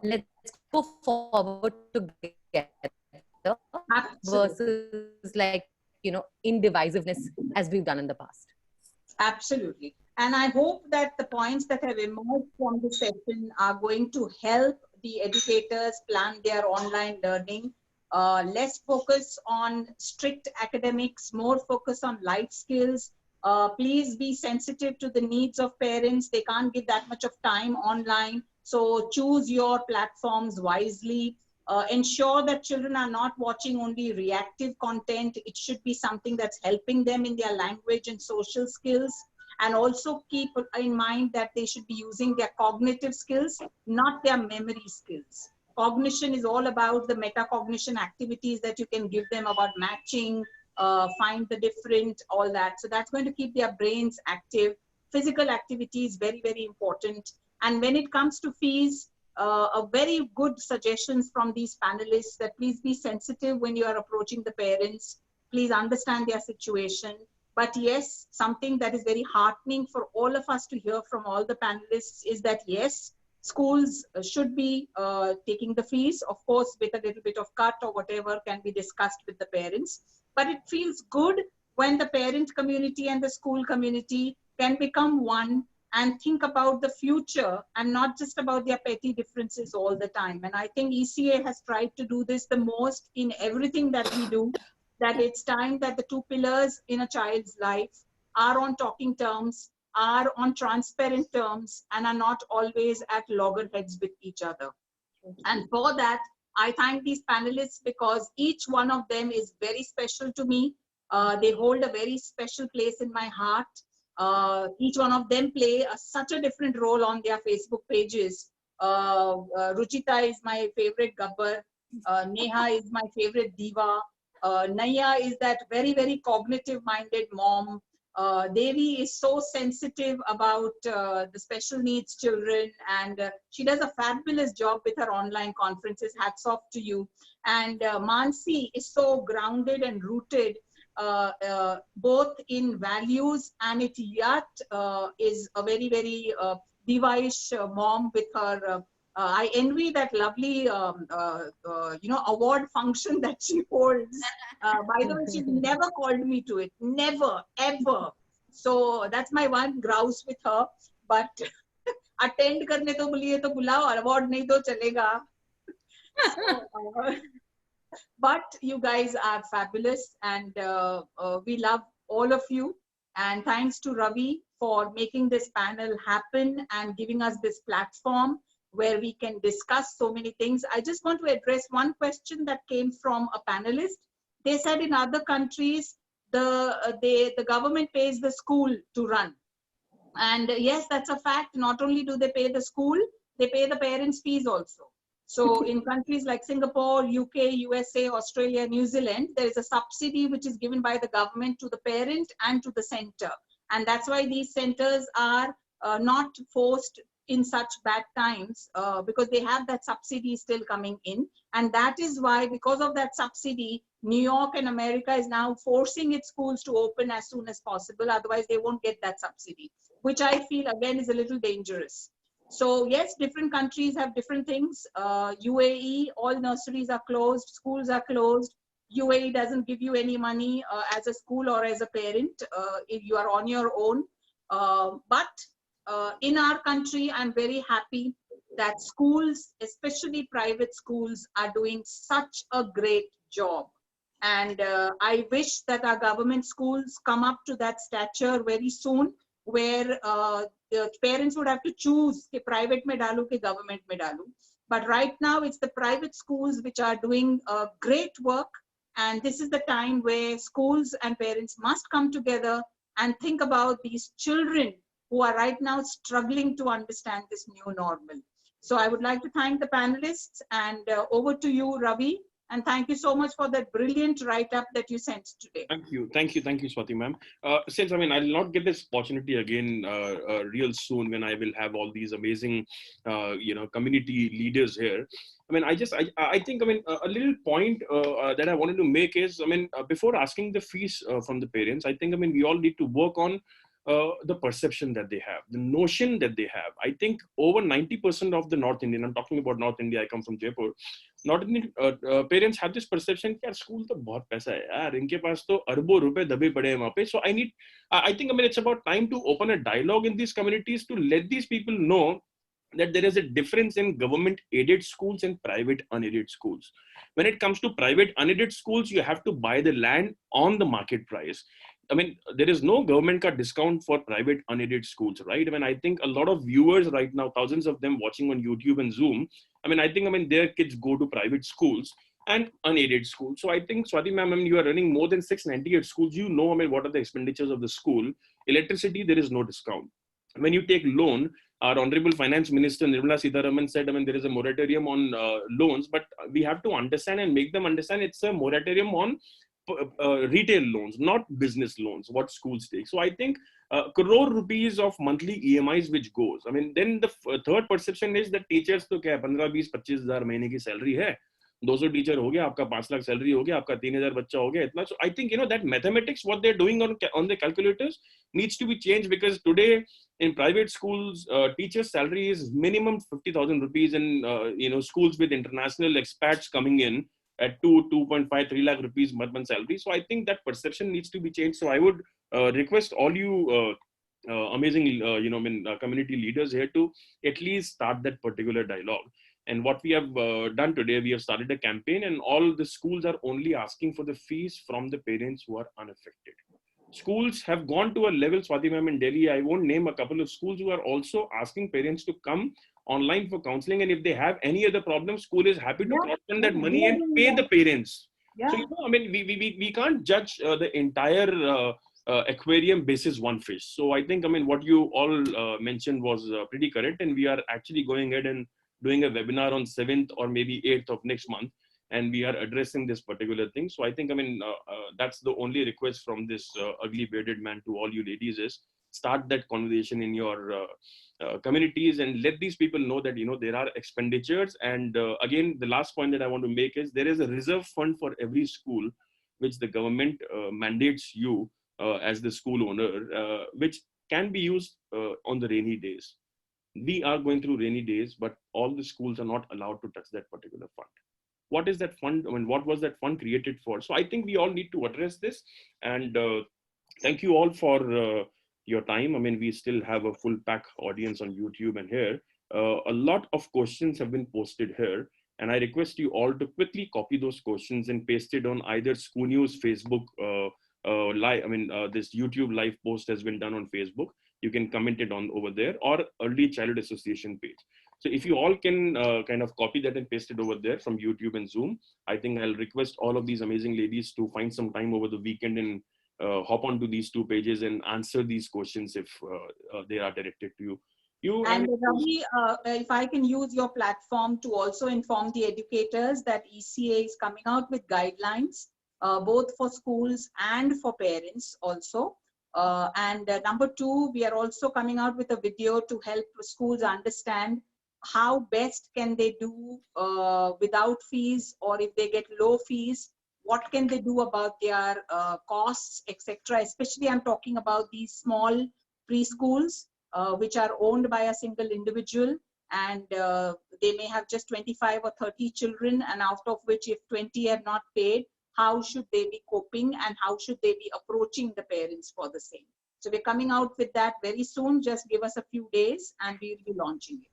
Let's go forward together versus, like, indivisiveness as we've done in the past. Absolutely. And I hope that the points that have emerged from this session are going to help the educators plan their online learning. Less focus on strict academics, more focus on life skills. Please be sensitive to the needs of parents. They can't give that much of time online. So choose your platforms wisely. Ensure that children are not watching only reactive content. It should be something that's helping them in their language and social skills. And also keep in mind that they should be using their cognitive skills, not their memory skills. Cognition is all about the metacognition activities that you can give them about matching, find the different, all that. So that's going to keep their brains active. Physical activity is very, very important. And when it comes to fees, a very good suggestions from these panelists that please be sensitive when you are approaching the parents. Please understand their situation. But yes, something that is very heartening for all of us to hear from all the panelists is that yes, schools should be taking the fees, of course, with a little bit of cut or whatever can be discussed with the parents. But it feels good when the parent community and the school community can become one and think about the future and not just about their petty differences all the time. And I think ECA has tried to do this the most in everything that we do, that it's time that the two pillars in a child's life are on talking terms, are on transparent terms, and are not always at loggerheads with each other. And for that, I thank these panelists because each one of them is very special to me. They hold a very special place in my heart. Each one of them play such a different role on their Facebook pages. Ruchita is my favorite Gabbar. Neha is my favorite diva. Naya is that very, very cognitive-minded mom. Devi is so sensitive about the special needs children, and she does a fabulous job with her online conferences. Hats off to you. And Mansi is so grounded and rooted both in values, and it yet is a very, very diva-ish mom with her. I envy that lovely, award function that she holds. By the way, she's never called me to it, never, ever. So that's my one grouse with her. But attend करने तो बोलिए तो बुलाओ, award नहीं तो चलेगा. So, but you guys are fabulous, and we love all of you. And thanks to Ravi for making this panel happen and giving us this platform where we can discuss so many things. I just want to address one question that came from a panelist. They said in other countries, the government pays the school to run. And yes, that's a fact. Not only do they pay the school, they pay the parents' fees also. So in countries like Singapore, UK, USA, Australia, New Zealand, there is a subsidy which is given by the government to the parent and to the center. And that's why these centers are not forced in such bad times because they have that subsidy still coming in. And that is why, because of that subsidy, New York and America is now forcing its schools to open as soon as possible. Otherwise, they won't get that subsidy, which I feel again is a little dangerous. So yes, different countries have different things. UAE, all nurseries are closed, schools are closed. UAE doesn't give you any money as a school or as a parent if you are on your own. But in our country, I'm very happy that schools, especially private schools, are doing such a great job. And I wish that our government schools come up to that stature very soon, where the parents would have to choose ke private mein dalu ke government mein dalu. But right now it's the private schools which are doing great work, and this is the time where schools and parents must come together and think about these children who are right now struggling to understand this new normal. So I would like to thank the panelists, and over to you, Ravi. And thank you so much for that brilliant write-up that you sent today. Thank you, Swati ma'am. Since I'll not get this opportunity again real soon when I will have all these amazing, community leaders here. I think a little point that I wanted to make is, before asking the fees from the parents, I think, we all need to work on the perception that they have, the notion that they have. I think over 90% of the North Indian, I'm talking about North India, I come from Jaipur, not only parents have this perception कि यार school तो बहुत पैसा है यार, इनके पास तो अरबों रुपए दबे पड़े हैं वहाँ पे. So I think, I mean, it's about time to open a dialogue in these communities to let these people know that there is a difference in government aided schools and private unaided schools. When it comes to private unaided schools, you have to buy the land on the market price. I mean, there is no government ka discount for private unaided schools, right? I mean, I think a lot of viewers right now, thousands of them watching on YouTube and Zoom, I mean, their kids go to private schools and unaided schools. So I think, Swati ma'am, I mean, you are running more than 698 schools. You know, I mean, what are the expenditures of the school? Electricity, there is no discount. When you take loan, our Honorable Finance Minister Nirmala Sitharaman said, I mean, there is a moratorium on loans, but we have to understand and make them understand it's a moratorium on retail loans, not business loans, what schools take. So I think crore rupees of monthly EMIs which goes. I mean, then the third perception is that teachers to क्या 15-20-25,000 महीने की salary है, 200 teacher हो गया, आपका 5 lakh salary हो गया, आपका 3000 बच्चा हो गया, इतना. So I think, you know, that mathematics what they're doing on the calculators needs to be changed, because today in private schools, teachers' salary is minimum 50,000 rupees, and you know, schools with international expats coming in at 2.5, 3 lakh rupees month salary. So I think that perception needs to be changed. So I would request all you amazing, you know, community leaders here to at least start that particular dialogue. And what we have done today, we have started a campaign, and all the schools are only asking for the fees from the parents who are unaffected. Schools have gone to a level, Swati ma'am, in Delhi, I won't name a couple of schools who are also asking parents to come online for counseling, and if they have any other problem, school is happy to spend that money and pay the parents. Yeah. So, you know, I mean, we can't judge the entire aquarium basis one fish. So I think, I mean, what you all mentioned was pretty correct, and we are actually going ahead and doing a webinar on 7th or maybe 8th of next month, and we are addressing this particular thing. So I think, I mean, that's the only request from this ugly bearded man to all you ladies is start that conversation in your communities and let these people know that, you know, there are expenditures. And again, the last point that I want to make is there is a reserve fund for every school, which the government mandates you as the school owner, which can be used on the rainy days. We are going through rainy days, but all the schools are not allowed to touch that particular fund. What is that fund? I mean, what was that fund created for? So I think we all need to address this. And thank you all for your time. I mean, we still have a full pack audience on YouTube and here. A lot of questions have been posted here. And I request you all to quickly copy those questions and paste it on either School News Facebook live. I mean, this YouTube live post has been done on Facebook. You can comment it on over there, or Early Childhood Association page. So if you all can kind of copy that and paste it over there from YouTube and Zoom, I think I'll request all of these amazing ladies to find some time over the weekend and hop onto these two pages and answer these questions if they are directed to you. And Ravi, if I can use your platform to also inform the educators that ECA is coming out with guidelines, both for schools and for parents also. And number two, we are also coming out with a video to help schools understand how best can they do without fees, or if they get low fees, what can they do about their costs, etc. Especially I'm talking about these small preschools, which are owned by a single individual, and they may have just 25 or 30 children, and out of which if 20 have not paid, how should they be coping and how should they be approaching the parents for the same? So we're coming out with that very soon. Just give us a few days and we'll be launching it.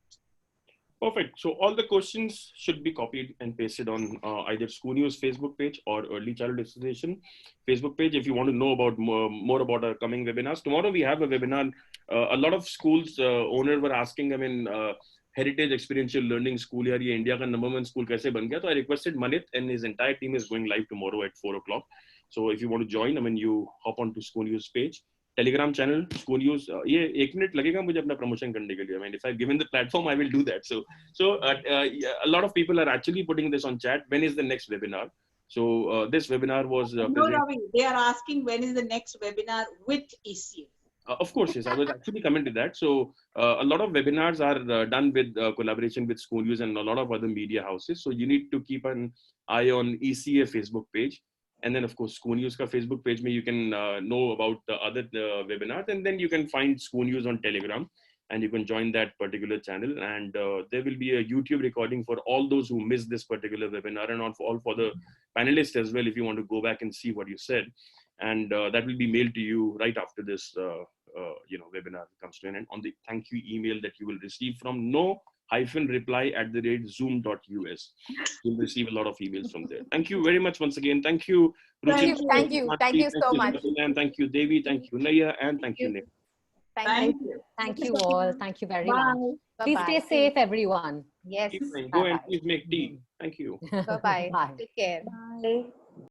Perfect. So all the questions should be copied and pasted on either School News Facebook page or Early Childhood Association Facebook page. If you want to know about more about our coming webinars, tomorrow we have a webinar. A lot of schools owners were asking, I mean, Heritage Experiential Learning School here, India ka #1 school kaise ban gaya? So I requested Manit, and his entire team is going live tomorrow at 4 o'clock. So if you want to join, I mean, you hop on to School News page, Telegram channel, School News. ये 1 minute लगेगा मुझे अपना promotion करने के लिए. I mean, if I've given the platform, I will do that. So a lot of people are actually putting this on chat. When is the next webinar? So this webinar was. No, Ravi, they are asking when is the next webinar with ECA. Of course, yes. I was actually coming to that. So a lot of webinars are done with collaboration with School News and a lot of other media houses. So you need to keep an eye on ECA Facebook page. And then, of course, School News ka Facebook page, you can know about the other webinars. And then you can find School News on Telegram. and you can join that particular channel. And there will be a YouTube recording for all those who missed this particular webinar, and all for the panelists as well, if you want to go back and see what you said. And that will be mailed to you right after this webinar comes to an end, on the thank you email that you will receive from no-reply@zoom.us. You'll receive a lot of emails from there. Thank you very much once again. Thank you, Ruchir. Thank you so much. Thank you, Devi. Thank you, Naya. And thank you, Nick. Thank you. Thank you all. Thank you very Bye. much. Please stay Bye-bye. safe, everyone. Yes. Go and please make tea. Thank you. Bye-bye. Bye. Take care. Bye.